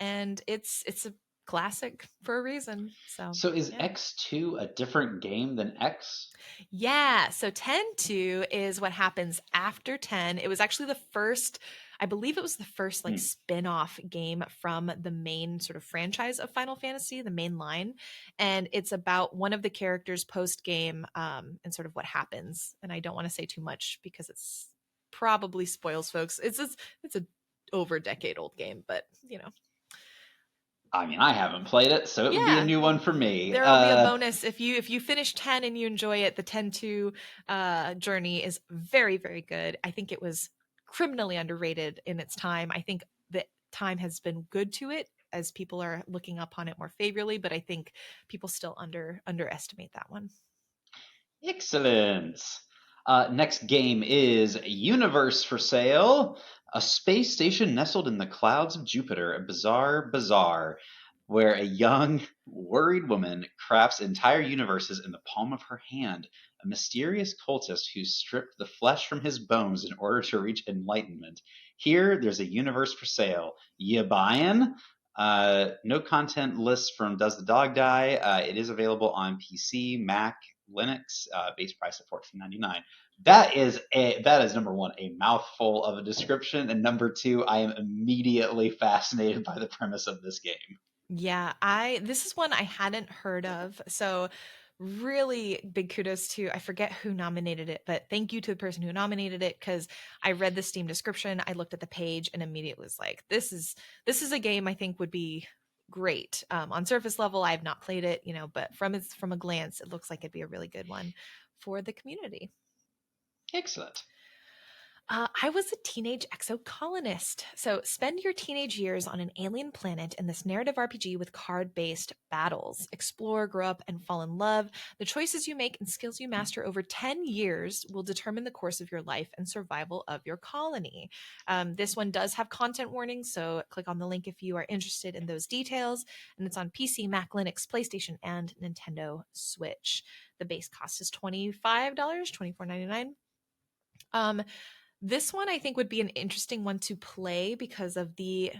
and it's a classic for a reason. So So is yeah. X2 a different game than X? Yeah, so 10-2 is what happens after 10. It was actually the first, I believe it was the first like Hmm. spin-off game from the main sort of franchise of Final Fantasy, the main line. And it's about one of the characters post-game, and sort of what happens. And I don't want to say too much because it's probably spoils folks. It's a over a decade old game, but I mean, I haven't played it, so it would be a yeah, new one for me. there will be a bonus if you finish 10 and you enjoy it. The 10-2 journey is very, very good. I think it was criminally underrated in its time. I think the time has been good to it as people are looking upon it more favorably, but I think people still underestimate that one. Excellent. Next game is Universe for Sale, a space station nestled in the clouds of Jupiter, a bizarre bazaar where a young, worried woman crafts entire universes in the palm of her hand. A mysterious cultist who stripped the flesh from his bones in order to reach enlightenment. Here, there's a universe for sale. You buyin'? No content lists from Does the Dog Die? It is available on PC, Mac, Linux, base price of $14.99. That is number one, a mouthful of a description, and number two, I am immediately fascinated by the premise of this game. Yeah, I this is one I hadn't heard of. So really big kudos to, I forget who nominated it, but thank you to the person who nominated it, because I read the Steam description, I looked at the page, and immediately was like, this is a game I think would be great. On surface level, I have not played it, but from a glance, it looks like it'd be a really good one for the community. Excellent. I was a teenage exocolonist. So spend your teenage years on an alien planet in this narrative RPG with card based battles. Explore, grow up, and fall in love. The choices you make and skills you master over 10 years will determine the course of your life and survival of your colony. This one does have content warnings, so click on the link if you are interested in those details. And it's on PC, Mac, Linux, PlayStation, and Nintendo Switch. The base cost is $25, $24.99. Um, this one I think would be an interesting one to play because of the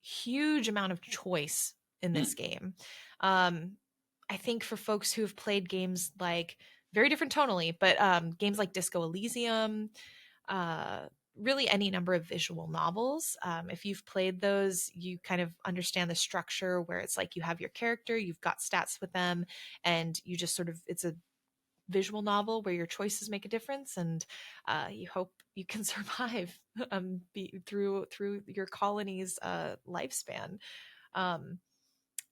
huge amount of choice in this Mm. game. I think for folks who have played games like, very different tonally, but games like Disco Elysium, uh, really any number of visual novels. If you've played those, you kind of understand the structure where it's like you have your character, you've got stats with them, and you just sort of, it's a visual novel where your choices make a difference, and you hope you can survive through your colony's lifespan. um,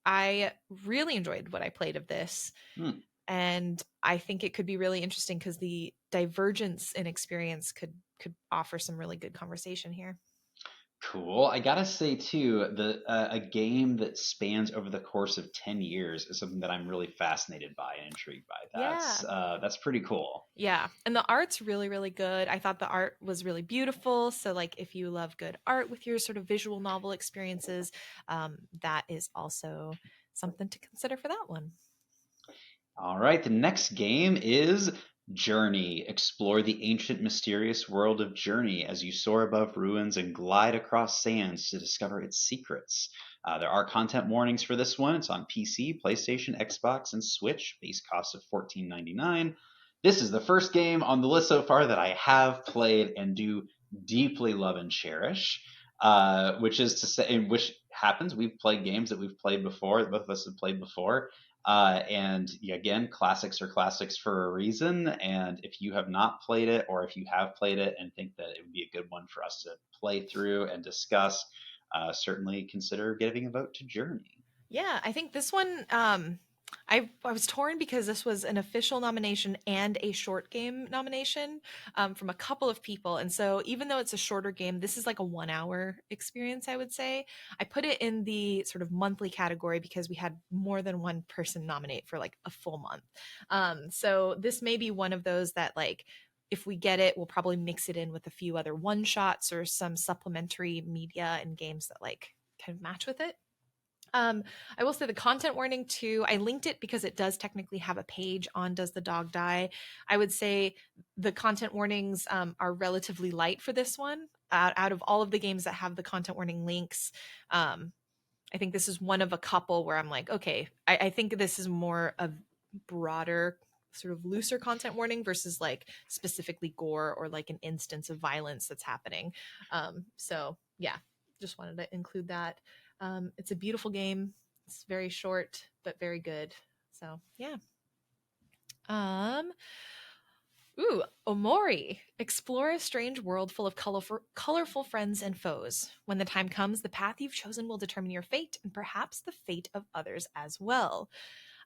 I really enjoyed what I played of this, Mm. and I think it could be really interesting because the divergence in experience could offer some really good conversation here. Cool. I gotta say too, the a game that spans over the course of 10 years is something that I'm really fascinated by and intrigued by. Yeah. That's pretty cool. Yeah, and the art's really, really good. I thought the art was really beautiful. So, like, if you love good art with your sort of visual novel experiences, that is also something to consider for that one. All right, the next game is Journey. Explore the ancient, mysterious world of Journey as you soar above ruins and glide across sands to discover its secrets. There are content warnings for this one. It's on PC, PlayStation, Xbox, and Switch. Base cost of $14.99. This is the first game on the list so far that I have played and do deeply love and cherish. Which is to say, which happens. We've played games that we've played before, that both of us have played before, and yeah, again, classics are classics for a reason. And if you have not played it, or if you have played it and think that it would be a good one for us to play through and discuss, certainly consider giving a vote to Journey. Yeah, I think this one, I was torn because this was an official nomination and a short game nomination, from a couple of people. And so even though it's a shorter game, this is like a 1 hour experience, I would say. I put it in the sort of monthly category because we had more than one person nominate for like a full month. So this may be one of those that, like, if we get it, we'll probably mix it in with a few other one shots or some supplementary media and games that like kind of match with it. I will say the content warning too. I linked it because it does technically have a page on Does the Dog Die? I would say the content warnings are relatively light for this one. Out of all of the games that have the content warning links, I think this is one of a couple where I'm like, okay, I think this is more of broader, sort of looser content warning versus like specifically gore or like an instance of violence that's happening. So yeah, just wanted to include that. It's a beautiful game. It's very short but very good. So yeah. Um, Omori. Explore a strange world full of colorful friends and foes. When the time comes, the path you've chosen will determine your fate and perhaps the fate of others as well.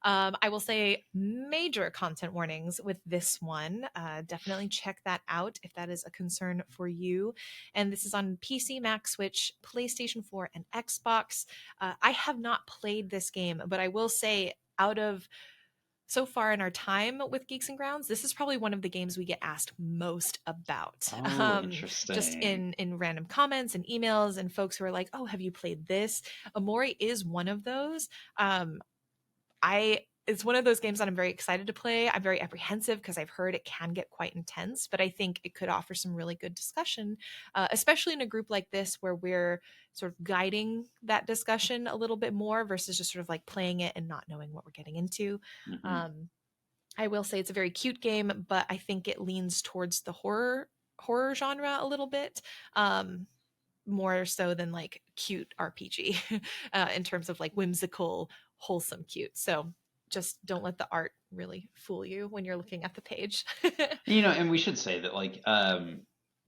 I will say major content warnings with this one. Definitely check that out if that is a concern for you. And this is on PC, Mac, Switch, PlayStation 4, and Xbox. I have not played this game, but I will say, out of so far in our time with Geeks and Grounds, this is probably one of the games we get asked most about. Oh, Just interesting. in random comments and emails, and folks who are like, "Oh, have you played this?" Amori is one of those. I It's one of those games that I'm very excited to play. I'm very apprehensive because I've heard it can get quite intense, but I think it could offer some really good discussion, especially in a group like this where we're sort of guiding that discussion a little bit more versus just sort of like playing it and not knowing what we're getting into. Hmm. Um, I will say it's a very cute game, but I think it leans towards the horror genre a little bit. Um, more so than like cute RPG in terms of like whimsical, wholesome cute. So just don't let the art really fool you when you're looking at the page. And we should say that like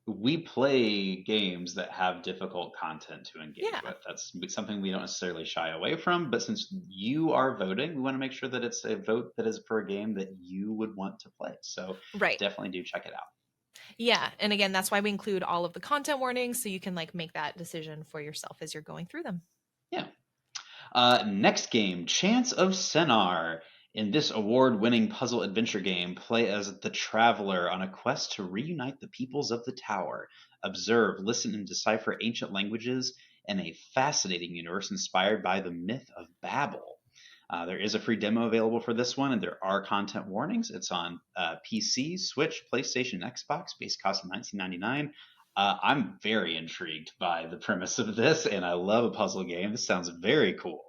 we play games that have difficult content to engage Yeah, with. That's something we don't necessarily shy away from, but since you are voting, we want to make sure that it's a vote that is for a game that you would want to play. So right. definitely do check it out. Yeah, and again, that's why we include all of the content warnings so you can like make that decision for yourself as you're going through them. Yeah. Next game, Chance of Senar. In this award winning puzzle adventure game, play as the Traveler on a quest to reunite the peoples of the Tower. Observe, listen, and decipher ancient languages in a fascinating universe inspired by the myth of Babel. There is a free demo available for this one, and there are content warnings. It's on PC, Switch, PlayStation, Xbox, base cost of $19.99. I'm very intrigued by the premise of this, and I love a puzzle game. This sounds very cool.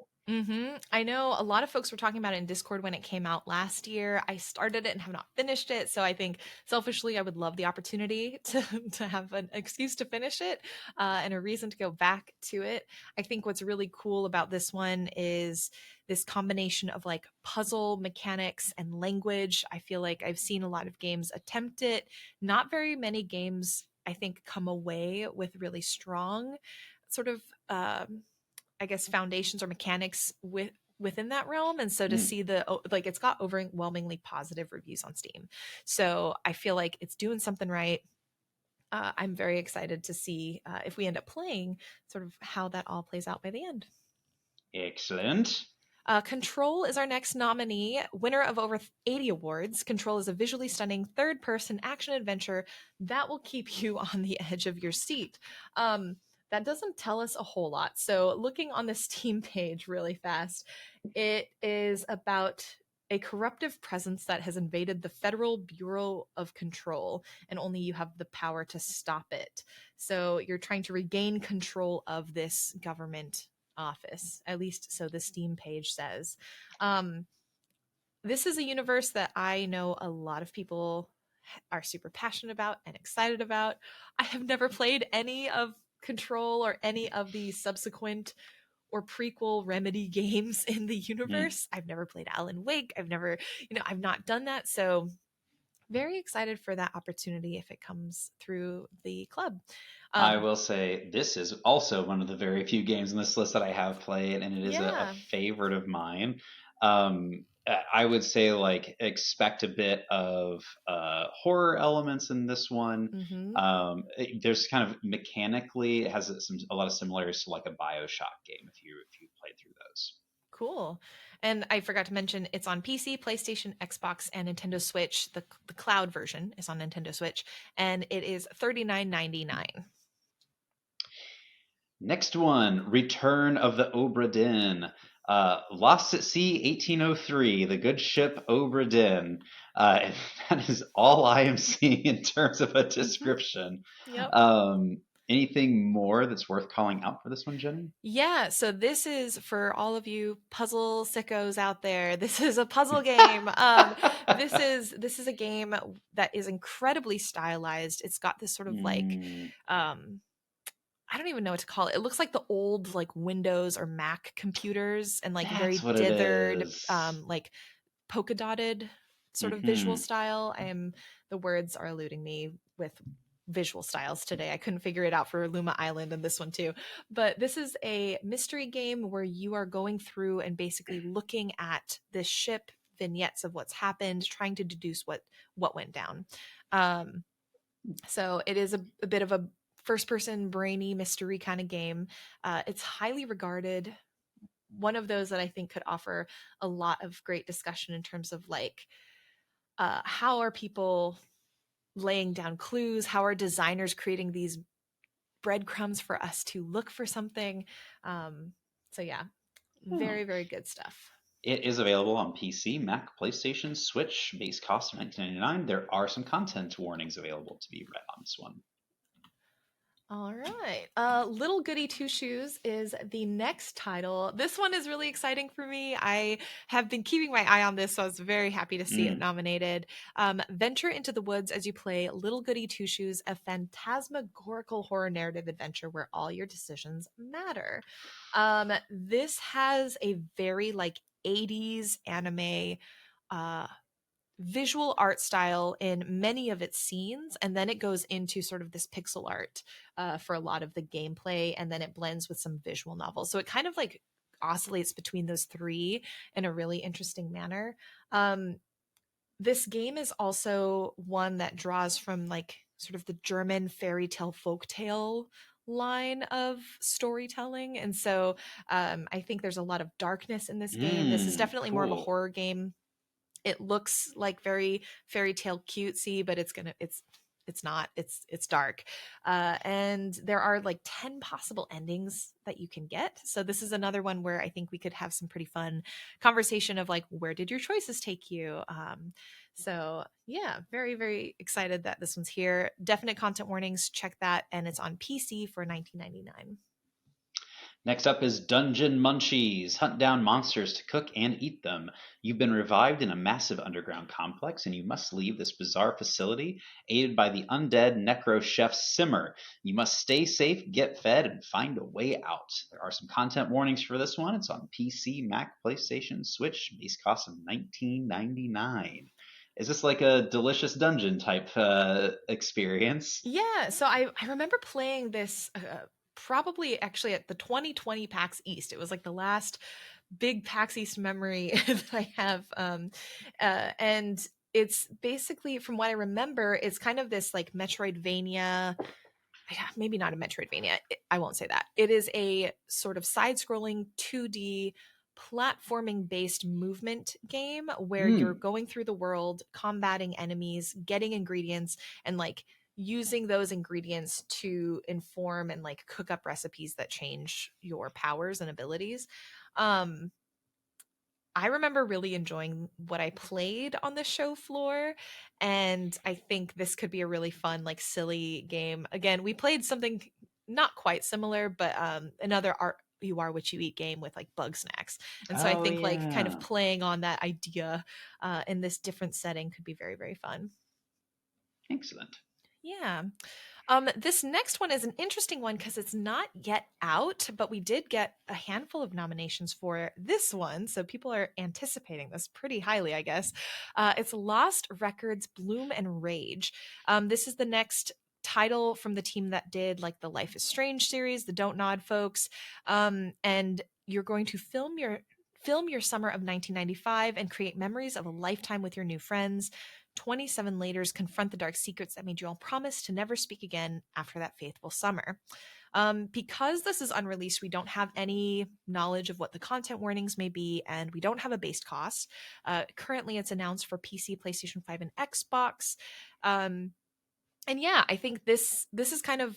I know a lot of folks were talking about it in Discord when it came out last year. I started it and have not finished it, so I think selfishly I would love the opportunity to to have an excuse to finish it and a reason to go back to it. I think what's really cool about this one is this combination of like puzzle mechanics and language. I feel like I've seen a lot of games attempt it. Not very many games, I think, come away with really strong sort of. I guess foundations or mechanics within that realm, and so to Mm. see like it's got overwhelmingly positive reviews on Steam, so I feel like it's doing something right. I'm very excited to see if we end up playing sort of how that all plays out by the end. Excellent. Control is our next nominee, winner of over 80 awards. Control is a visually stunning third person action adventure that will keep you on the edge of your seat. That doesn't tell us a whole lot. So, looking on the Steam page really fast, it is about a corruptive presence that has invaded the Federal Bureau of Control, and only you have the power to stop it. So, you're trying to regain control of this government office, at least so the Steam page says. Um, this is a universe that I know a lot of people are super passionate about and excited about. I have never played any of Control or any of the subsequent or prequel Remedy games in the Mm. universe. I've never played Alan Wake. I've not done that. So very excited for that opportunity if it comes through the club. I Um, will say this is also one of the very few games on this list that I have played, and it is a yeah. favorite of mine. I would say like expect a bit of horror elements in this one. Mm-hmm. There's kind of mechanically it has a lot of similarities to like a BioShock game if you played through those. Cool. And I forgot to mention it's on PC, PlayStation, Xbox, and Nintendo Switch. The cloud version is on Nintendo Switch, and it is $39.99. Next one, Return of the Obra Dinn. Lost at Sea 1803, the good ship Obra Dinn. And that is all I am seeing in terms of a Mm-hmm. description. Yep. Anything more that's worth calling out for this one, Jenny? Yeah, so this is for all of you puzzle sickos out there. This is a puzzle game. This is a game that is incredibly stylized. It's got this sort of like Mm, um I don't even know what to call it. It looks like the old like Windows or Mac computers and like that's very what it dithered, is. like polka dotted sort of visual Mm-hmm. style. The words are eluding me with visual styles today. I couldn't figure it out for Luma Island and this one too. But this is a mystery game where you are going through and basically looking at this ship, vignettes of what's happened, trying to deduce what went down. Um, so it is a bit of a first person brainy mystery kind of game. It's highly regarded. One of those that I think could offer a lot of great discussion in terms of like how are people laying down clues? How are designers creating these breadcrumbs for us to look for something? So yeah, Hmm. very, very good stuff. It is available on PC, Mac, PlayStation, Switch, base cost of $19.99. There are some content warnings available to be read on this one. All right. Little Goody Two Shoes is the next title. This one is really exciting for me. I have been keeping my eye on this, so I was very happy to see it Mm. nominated. Venture into the woods as you play Little Goody Two Shoes, a phantasmagorical horror narrative adventure where all your decisions matter. This has a very like 80s anime uh visual art style in many of its scenes, and then it goes into sort of this pixel art for a lot of the gameplay, and then it blends with some visual novels, so it kind of like oscillates between those three in a really interesting manner. This game is also one that draws from like sort of the German fairy tale folktale line of storytelling, and so I think there's a lot of darkness in this game. This is definitely more of a Cool. horror game. It looks like very fairy tale cutesy, but it's not. It's dark. And there are like 10 possible endings that you can get. So this is another one where I think we could have some pretty fun conversation of like, where did your choices take you? So yeah, very, very excited that this one's here. Definite content warnings, check that. And it's on PC for $19.99. Next up is Dungeon Munchies. Hunt down monsters to cook and eat them. You've been revived in a massive underground complex, and you must leave this bizarre facility aided by the undead necro chef Simmer. You must stay safe, get fed, and find a way out. There are some content warnings for this one. It's on PC, Mac, PlayStation, Switch, base cost of $19.99. Is this like a delicious dungeon type experience? Yeah, so I remember playing this probably actually at the 2020 PAX East. It was like the last big PAX East memory that I have. And it's basically, from what I remember, it's kind of this like Metroidvania, maybe not a Metroidvania. I won't say that. It is a sort of side-scrolling 2D platforming based movement game where you're Mm. going through the world, combating enemies, getting ingredients, and like using those ingredients to inform and like cook up recipes that change your powers and abilities. Um I remember really enjoying what I played on the show floor, and I think this could be a really fun, like silly game. Again, we played something not quite similar, but another art you are what you eat game with like bug snacks. And so I Oh, think like kind of yeah. playing on that idea in this different setting could be very, very fun. Excellent. Yeah. This next one is an interesting one because it's not yet out, but we did get a handful of nominations for this one. So people are anticipating this pretty highly, I guess. It's Lost Records Bloom and Rage. This is the next title from the team that did like the Life is Strange series, the Don't Nod folks. And you're going to film your summer of 1995 and create memories of a lifetime with your new friends. 27 laters confront the dark secrets that made you all promise to never speak again after that faithful summer. Because this is unreleased, we don't have any knowledge of what the content warnings may be, and we don't have a base cost. Currently, it's announced for PC, PlayStation 5, and Xbox. And yeah, I think this is kind of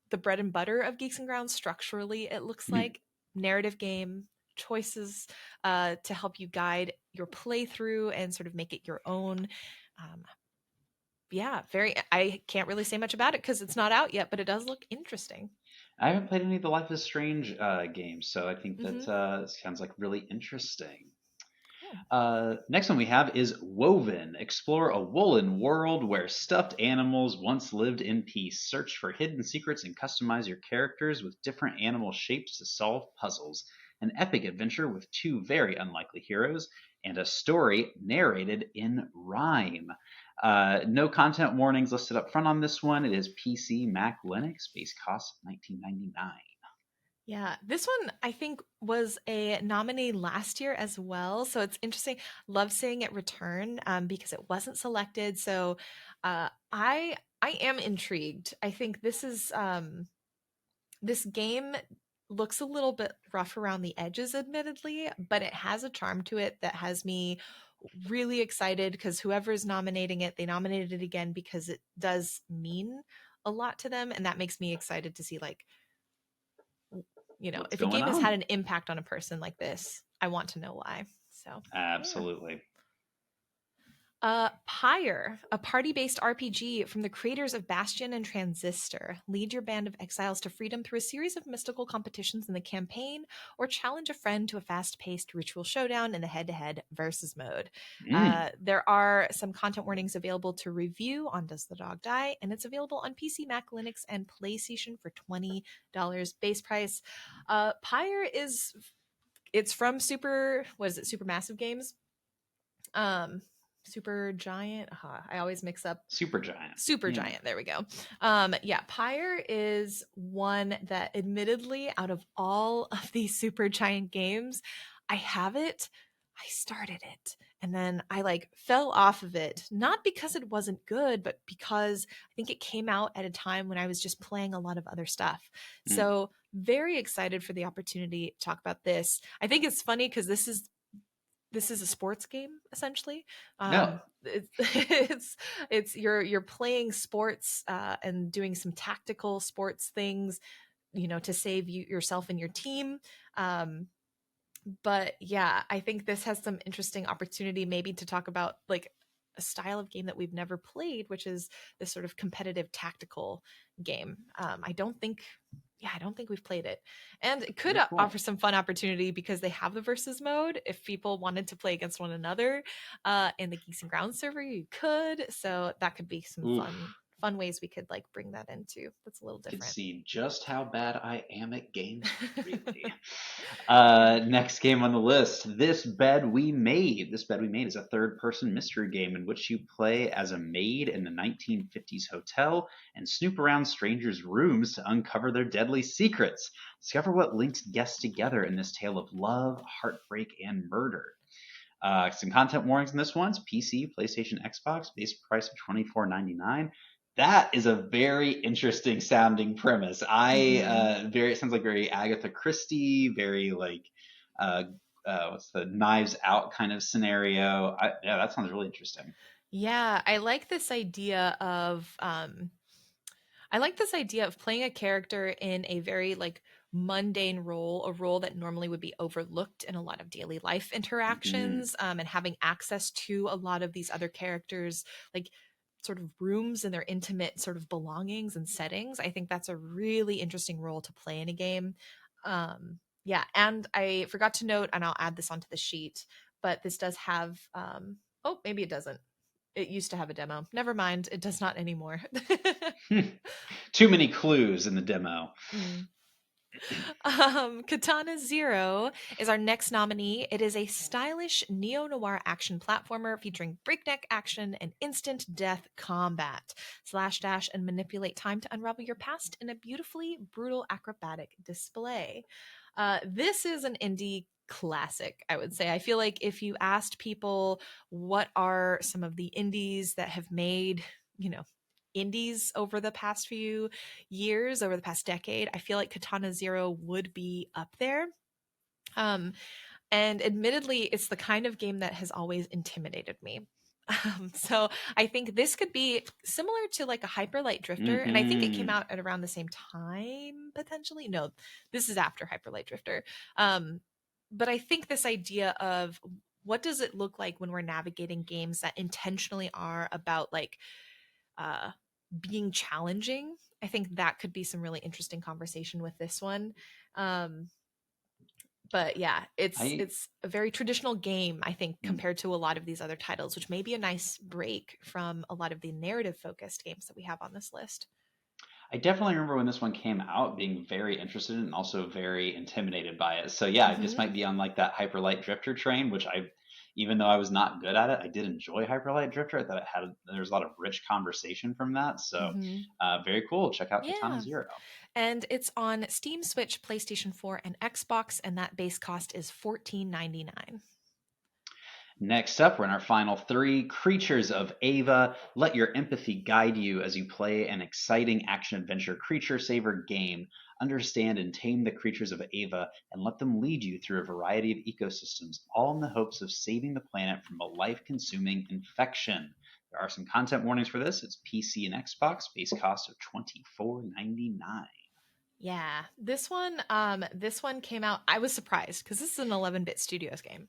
the bread and butter of Geeks and Grounds structurally. It looks Mhm. like narrative game choices to help you guide your playthrough and sort of make it your own. Um, yeah, very. I can't really say much about it because it's not out yet, but it does look interesting. I haven't played any of the Life is Strange games, so I think that Mm-hmm. sounds like really interesting. Cool. Next one we have is Woven. Explore a woolen world where stuffed animals once lived in peace. Search for hidden secrets and customize your characters with different animal shapes to solve puzzles. An epic adventure with two very unlikely heroes and a story narrated in rhyme. No content warnings listed up front on this one. It is PC, Mac, Linux, base cost $19.99. Yeah, this one I think was a nominee last year as well, so it's interesting. Love seeing it return because it wasn't selected. So I am intrigued. I think this game looks a little bit rough around the edges, admittedly, but it has a charm to it that has me really excited because whoever is nominating it, they nominated it again because it does mean a lot to them, and that makes me excited to see like What's if a going game has had on? an impact on a person like this, I want to know why. So yeah. Absolutely. Pyre, a party-based RPG from the creators of Bastion and Transistor. Lead your band of exiles to freedom through a series of mystical competitions in the campaign, or challenge a friend to a fast-paced ritual showdown in the head-to-head versus mode. There are some content warnings available to review on Does the Dog Die, and it's available on PC, Mac, Linux, and PlayStation for $20 base price. Pyre it's from Supermassive Games. Super Giant. I always mix up Supergiant. Supergiant. There we go. Yeah, Pyre is one that, admittedly, out of all of these Supergiant games, I have it. I started it and then I fell off of it, not because it wasn't good, but because I think it came out at a time when I was just playing a lot of other stuff. So very excited for the opportunity to talk about this. I think it's funny because this is a sports game essentially. No. It's you're playing sports and doing some tactical sports things, to save yourself and your team. But yeah, I think this has some interesting opportunity maybe to talk about a style of game that we've never played, which is this sort of competitive tactical game. I don't think we've played it, and it could Cool. offer some fun opportunity because they have the versus mode. If people wanted to play against one another in the Geeks and Grounds server, you could. So that could be some fun ways we could bring that into. That's a little different. You can see just how bad I am at games, really. Next game on the list, This Bed We Made. This Bed We Made is a third-person mystery game in which you play as a maid in the 1950s hotel and snoop around strangers' rooms to uncover their deadly secrets. Discover what links guests together in this tale of love, heartbreak, and murder. Some content warnings in this one. It's PC, PlayStation, Xbox, base price of $24.99. That is a very interesting sounding premise. It sounds like very Agatha Christie, very what's the Knives Out kind of scenario. That sounds really interesting. Yeah, I like this idea of playing a character in a very mundane role, a role that normally would be overlooked in a lot of daily life interactions, and having access to a lot of these other characters, sort of rooms and their intimate sort of belongings and settings. I think that's a really interesting role to play in a game. Yeah, and I forgot to note, and I'll add this onto the sheet, but this does have oh, maybe it doesn't. It used to have a demo. Never mind, it does not anymore. Too many clues in the demo. Katana Zero is our next nominee. It is a stylish neo-noir action platformer featuring breakneck action and instant death combat. Slash dash and manipulate time to unravel your past in a beautifully brutal acrobatic display. This is an indie classic, I would say. I feel like if you asked people what are some of the indies that have made, indies over the past few years, over the past decade, I feel like Katana Zero would be up there. And admittedly, it's the kind of game that has always intimidated me. So I think this could be similar to a Hyper Light Drifter, and I think it came out at around the same time, potentially. No, this is after Hyper Light Drifter. But I think this idea of what does it look like when we're navigating games that intentionally are about being challenging, I think that could be some really interesting conversation with this one. But yeah, it's a very traditional game, I think, compared to a lot of these other titles, which may be a nice break from a lot of the narrative focused games that we have on this list. I definitely remember when this one came out being very interested and also very intimidated by it. So yeah, this might be on that Hyper Light Drifter train, which even though I was not good at it, I did enjoy Hyper Light Drifter. I thought there was a lot of rich conversation from that. So very cool. Check out Katana Zero. And it's on Steam, Switch, PlayStation 4, and Xbox, and that base cost is $14.99. Next up, we're in our final three, Creatures of Ava. Let your empathy guide you as you play an exciting action-adventure creature saver game. Understand and tame the creatures of Ava and let them lead you through a variety of ecosystems, all in the hopes of saving the planet from a life-consuming infection. There are some content warnings for this. It's PC and Xbox, base cost of $24.99. Yeah, this one came out. I was surprised because this is an 11-bit Studios game,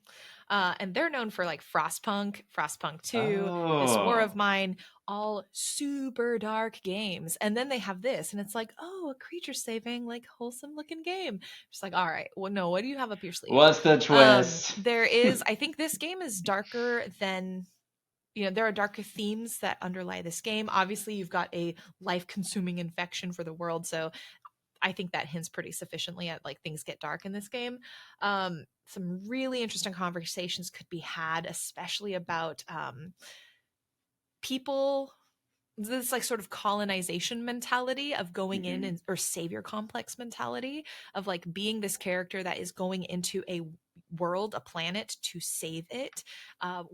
and they're known for like Frostpunk, Frostpunk 2, This War of Oh. Mine, all super dark games. And then they have this, and it's like, oh, a creature saving, like wholesome looking game. Just like, all right, well, no, what do you have up your sleeve? What's the twist? There is, I think this game is darker than there are darker themes that underlie this game. Obviously, you've got a life consuming infection for the world. So I think that hints pretty sufficiently at like things get dark in this game. Some really interesting conversations could be had, especially about people, this like sort of colonization mentality of going in Hmm. and or savior complex mentality of like being this character that is going into a world, a planet to save it.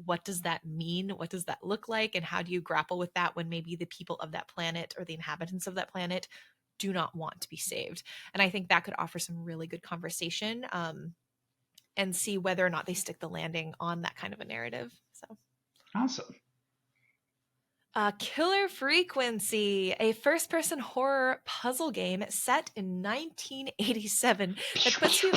What does that mean? What does that look like? And how do you grapple with that when maybe the people of that planet or the inhabitants of that planet do not want to be saved? And I think that could offer some really good conversation, and see whether or not they stick the landing on that kind of a narrative. So Awesome. Killer Frequency, a first person horror puzzle game set in 1987 that puts you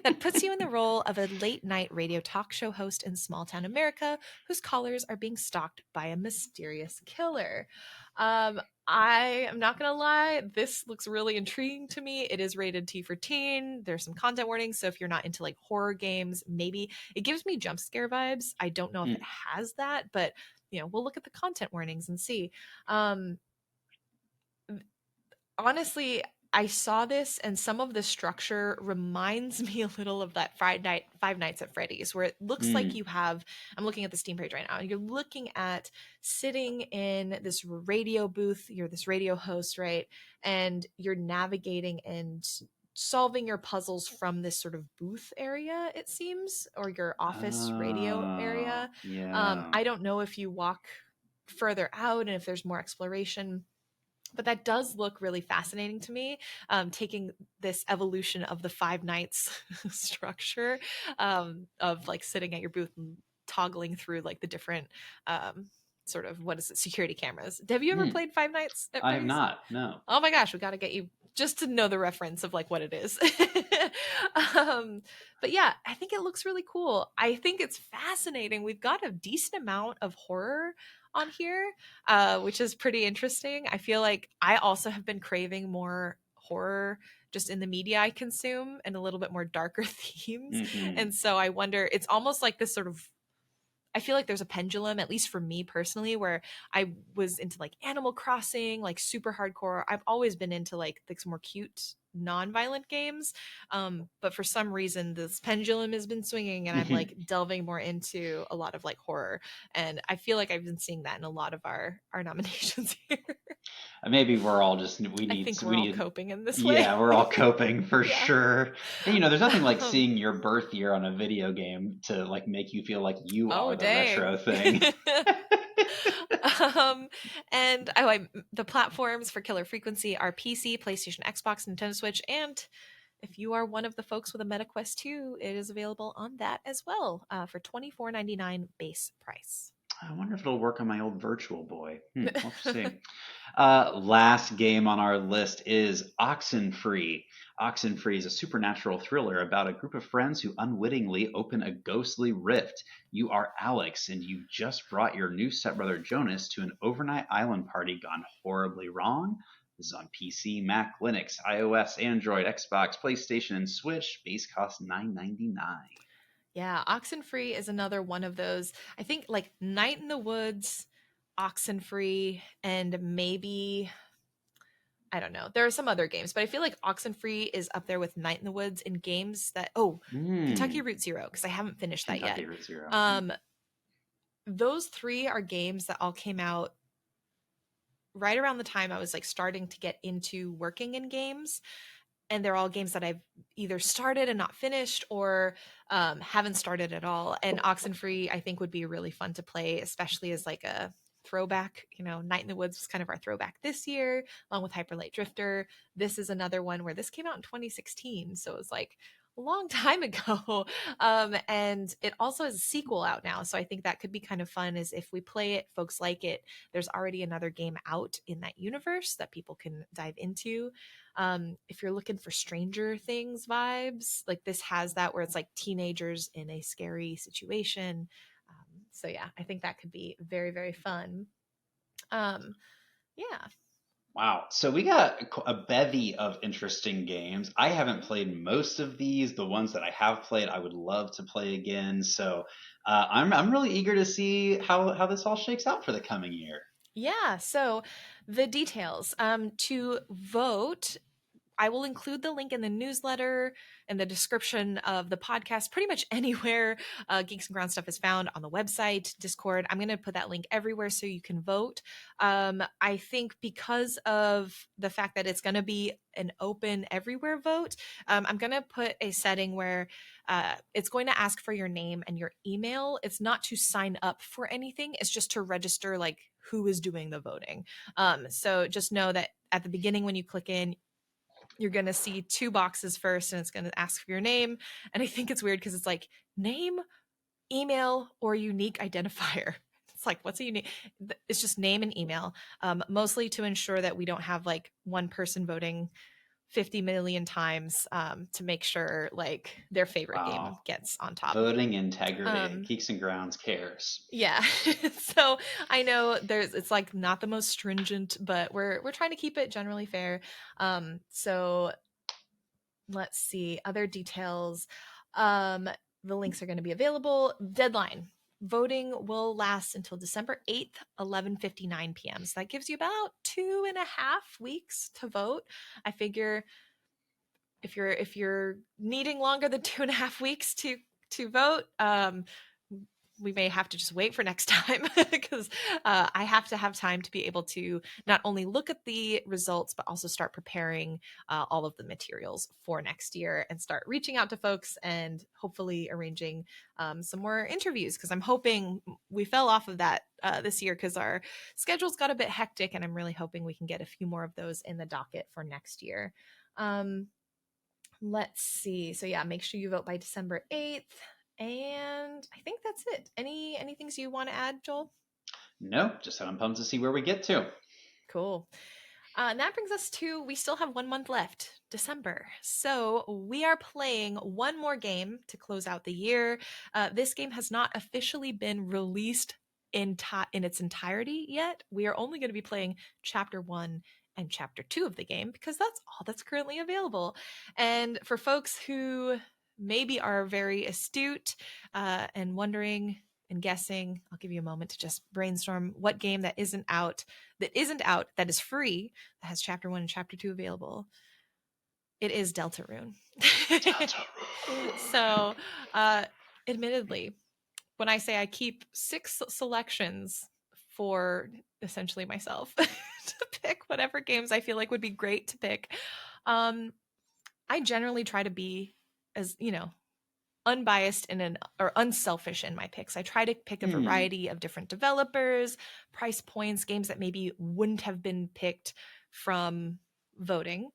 that puts you in the role of a late night radio talk show host in small town America whose callers are being stalked by a mysterious killer. I am not gonna lie, this looks really intriguing to me. It is rated T for teen. There's some content warnings, so if you're not into like horror games, maybe it gives me jump scare vibes. I don't know if it Mm. has that, but we'll look at the content warnings and see. Um, Honestly, I saw this and some of the structure reminds me a little of that Five Nights at Freddy's, where it looks like Mm. you have, I'm looking at the Steam page right now, you're looking at sitting in this radio booth, you're this radio host, right? And you're navigating and solving your puzzles from this sort of booth area, it seems, or your office radio Oh, area. yeah. I don't know if you walk further out and if there's more exploration, but that does look really fascinating to me, taking this evolution of the Five Nights structure, of like sitting at your booth and toggling through like the different, sort of, what is it, security cameras. Have you ever Mm. played Five Nights at I have Freddy's? not. No. Oh my gosh, we got to get you just to know the reference of like what it is. um, but yeah, I think it looks really cool. I think it's fascinating. We've got a decent amount of horror on here, which is pretty interesting. I feel like I also have been craving more horror just in the media I consume and a little bit more darker themes. Hmm. And so I wonder, it's almost like this sort of, I feel like there's a pendulum, at least for me personally, where I was into like Animal Crossing, like super hardcore. I've always been into like the more cute, non-violent games. But for some reason, this pendulum has been swinging, and I'm like delving more into a lot of like horror. And I feel like I've been seeing that in a lot of our nominations here. Maybe we're all just I think we we're all need. coping in this way. Yeah, we're all coping for Yeah. sure. And there's nothing like Um, seeing your birth year on a video game to like make you feel like you oh are the dang. retro thing. um, and the platforms for Killer Frequency are PC, PlayStation, Xbox, Nintendo Switch, and if you are one of the folks with a MetaQuest 2, it is available on that as well, for $24.99 base price. I wonder if it'll work on my old Virtual Boy. We'll have to see. Last game on our list is Oxenfree. Oxenfree is a supernatural thriller about a group of friends who unwittingly open a ghostly rift. You are Alex, and you just brought your new stepbrother Jonas to an overnight island party gone horribly wrong. This is on PC, Mac, Linux, iOS, Android, Xbox, PlayStation, and Switch. Base cost $9.99. Yeah, Oxenfree is another one of those. I think like Night in the Woods, Oxenfree, and maybe, I don't know. There are some other games, but I feel like Oxenfree is up there with Night in the Woods in games that, Kentucky Hmm. Route Zero, because I haven't finished that yet. Kentucky Route Zero. Um, those three are games that all came out right around the time I was like starting to get into working in games, and they're all games that I've either started and not finished, or haven't started at all. And Oxenfree, I think, would be really fun to play, especially as like a throwback. Night in the Woods was kind of our throwback this year, along with Hyper Light Drifter. This is another one where this came out in 2016, so it was like a long time ago. And it also has a sequel out now. So I think that could be kind of fun is if we play it, folks like it, there's already another game out in that universe that people can dive into. If you're looking for Stranger Things vibes, like this has that where it's like teenagers in a scary situation. So yeah, I think that could be very, very fun. Um, yeah. Wow. So we got a bevy of interesting games. I haven't played most of these. The ones that I have played, I would love to play again. So I'm really eager to see how this all shakes out for the coming year. Yeah, so the details. To vote, I will include the link in the newsletter and the description of the podcast, pretty much anywhere Geeks and Ground stuff is found on the website, Discord. I'm going to put that link everywhere so you can vote. I think because of the fact that it's going to be an open everywhere vote, I'm going to put a setting where it's going to ask for your name and your email. It's not to sign up for anything, it's just to register like who is doing the voting. So just know that at the beginning when you click in, you're going to see two boxes first and it's going to ask for your name. And I think it's weird because it's like name, email, or unique identifier. It's like, what's a unique? It's just name and email, mostly to ensure that we don't have like one person voting 50 million times to make sure like their favorite game Wow. gets on top. Voting integrity. Um, Geeks and Grounds cares. yeah. So I know it's like not the most stringent, but we're trying to keep it generally fair. So let's see other details. The links are going to be available. Deadline voting will last until December 8th, 11:59 p.m. So that gives you about 2.5 weeks to vote. I figure if you're needing longer than 2.5 weeks to vote, we may have to just wait for next time because I have to have time to be able to not only look at the results, but also start preparing all of the materials for next year and start reaching out to folks and hopefully arranging some more interviews. Because I'm hoping we fell off of that this year because our schedules got a bit hectic, and I'm really hoping we can get a few more of those in the docket for next year. Let's see. So yeah, make sure you vote by December 8th. And I think that's it. Any things you want to add, Joel? No, just that I'm pumped to see where we get to. Cool. And that brings us to we still have 1 month left, December. So we are playing one more game to close out the year. This game has not officially been released in its entirety yet. We are only going to be playing Chapter 1 and Chapter 2 of the game because that's all that's currently available. And for folks who maybe are very astute and wondering and guessing, I'll give you a moment to just brainstorm what game that isn't out, that is free, that has Chapter 1 and Chapter 2 available. It is Deltarune. Deltarune. So, admittedly, when I say I keep 6 selections for essentially myself to pick whatever games I feel like would be great to pick, I generally try to be as, unbiased or unselfish in my picks. I try to pick a variety of different developers, price points, games that maybe wouldn't have been picked from voting.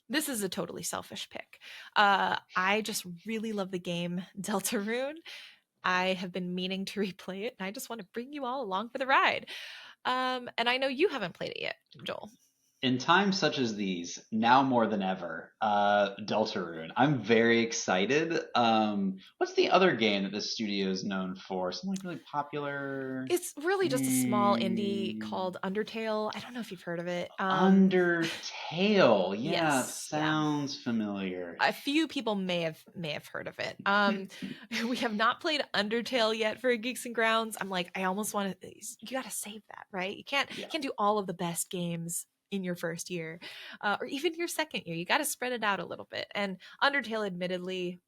This is a totally selfish pick. I just really love the game Deltarune. I have been meaning to replay it, and I just want to bring you all along for the ride. And I know you haven't played it yet, Joel. In times such as these, now more than ever, Deltarune. I'm very excited. What's the other game that this studio is known for? Something like really popular. It's really just a small indie called Undertale. I don't know if you've heard of it. Undertale. Yeah, Yes, yeah. sounds familiar. A few people may have heard of it. We have not played Undertale yet for Geeks and Grounds. I'm like, I almost want to. You got to save that, right? You can't do all of the best games in your first year, or even your second year. You got to spread it out a little bit. And Undertale, admittedly,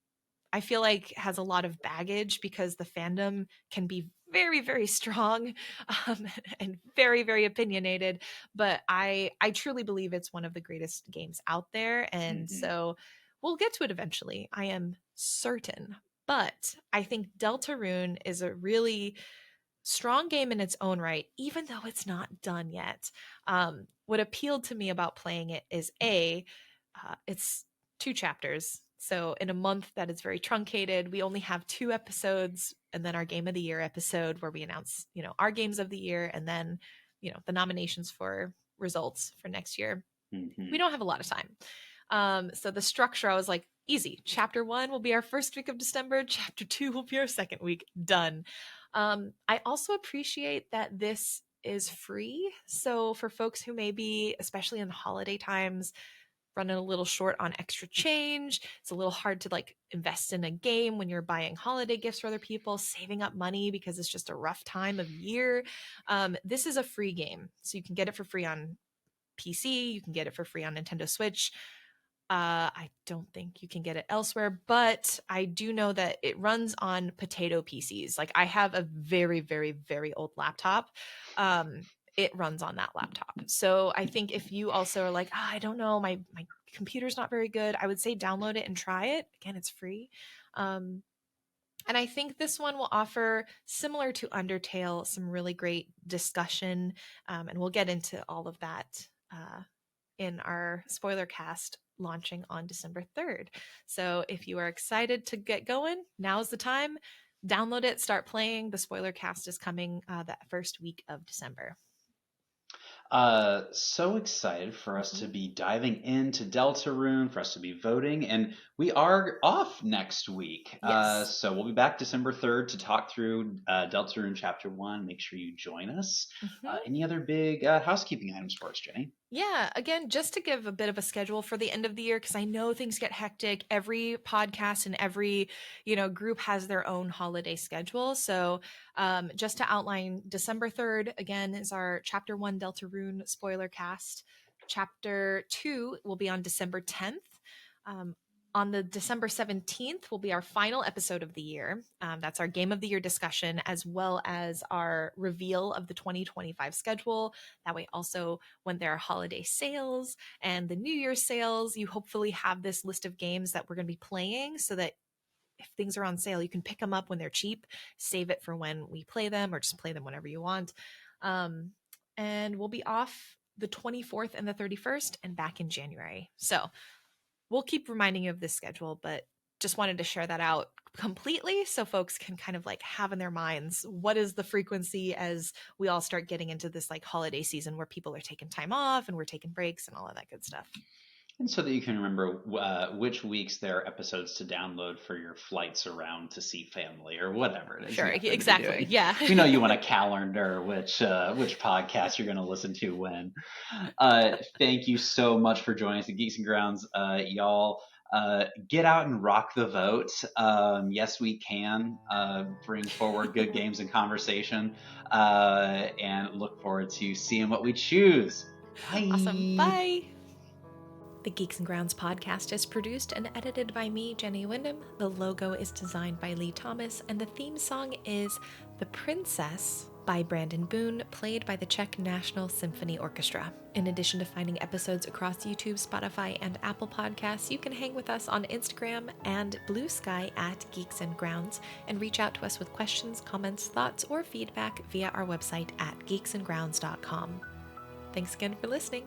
I feel like has a lot of baggage because the fandom can be very, very strong and very, very opinionated. But I truly believe it's one of the greatest games out there, and so we'll get to it eventually. I am certain. But I think Deltarune is a really strong game in its own right, even though it's not done yet. What appealed to me about playing it is it's 2 chapters. So in a month that is very truncated, we only have 2 episodes and then our Game of the Year episode where we announce, our games of the year and then, the nominations for results for next year. We don't have a lot of time. So the structure, I was like, easy. Chapter 1 will be our first week of December. Chapter 2 will be our second week. Done. I also appreciate that this is free. So for folks who may be, especially in holiday times, running a little short on extra change, it's a little hard to like invest in a game when you're buying holiday gifts for other people, saving up money because it's just a rough time of year. This is a free game. So you can get it for free on PC. You can get it for free on Nintendo Switch. I don't think you can get it elsewhere, but I do know that it runs on potato PCs. Like I have a very, very, very old laptop. It runs on that laptop. So I think if you also are like, I don't know, my computer's not very good, I would say download it and try it. Again, it's free. And I think this one will offer, similar to Undertale, some really great discussion. And we'll get into all of that in our spoiler cast launching on December 3rd. So if you are excited to get going, now's the time. Download it, start playing. The spoiler cast is coming that first week of December. So excited for us to be diving into Deltarune, for us to be voting, and we are off next week. Yes. So we'll be back December 3rd to talk through Deltarune Chapter 1. Make sure you join us. Any other big housekeeping items for us, Jenny? Yeah, again, just to give a bit of a schedule for the end of the year, because I know things get hectic. Every podcast and every, group has their own holiday schedule. So just to outline, December 3rd, again, is our Chapter 1 Deltarune spoiler cast. Chapter 2 will be on December 10th. On the December 17th will be our final episode of the year. That's our Game of the Year discussion, as well as our reveal of the 2025 schedule. That way, also, when there are holiday sales and the New Year sales, you hopefully have this list of games that we're going to be playing so that if things are on sale, you can pick them up when they're cheap, save it for when we play them, or just play them whenever you want. And we'll be off the 24th and the 31st and back in January. So we'll keep reminding you of this schedule, but just wanted to share that out completely so folks can kind of like have in their minds what is the frequency as we all start getting into this like holiday season where people are taking time off and we're taking breaks and all of that good stuff. And so that you can remember which weeks there are episodes to download for your flights around to see family or whatever it is. Sure, exactly. Yeah. We know you want a calendar which podcast you're going to listen to when. Thank you so much for joining us at Geeks and Grounds, y'all. Get out and rock the vote. Yes, we can bring forward good games and conversation, and look forward to seeing what we choose. Bye. Awesome. Bye. The Geeks and Grounds podcast is produced and edited by me, Jenny Wyndham. The logo is designed by Lee Thomas, and the theme song is The Princess by Brandon Boone, played by the Czech National Symphony Orchestra. In addition to finding episodes across YouTube, Spotify, and Apple Podcasts, you can hang with us on Instagram and Blue Sky at Geeks and Grounds, and reach out to us with questions, comments, thoughts, or feedback via our website at geeksandgrounds.com. Thanks again for listening.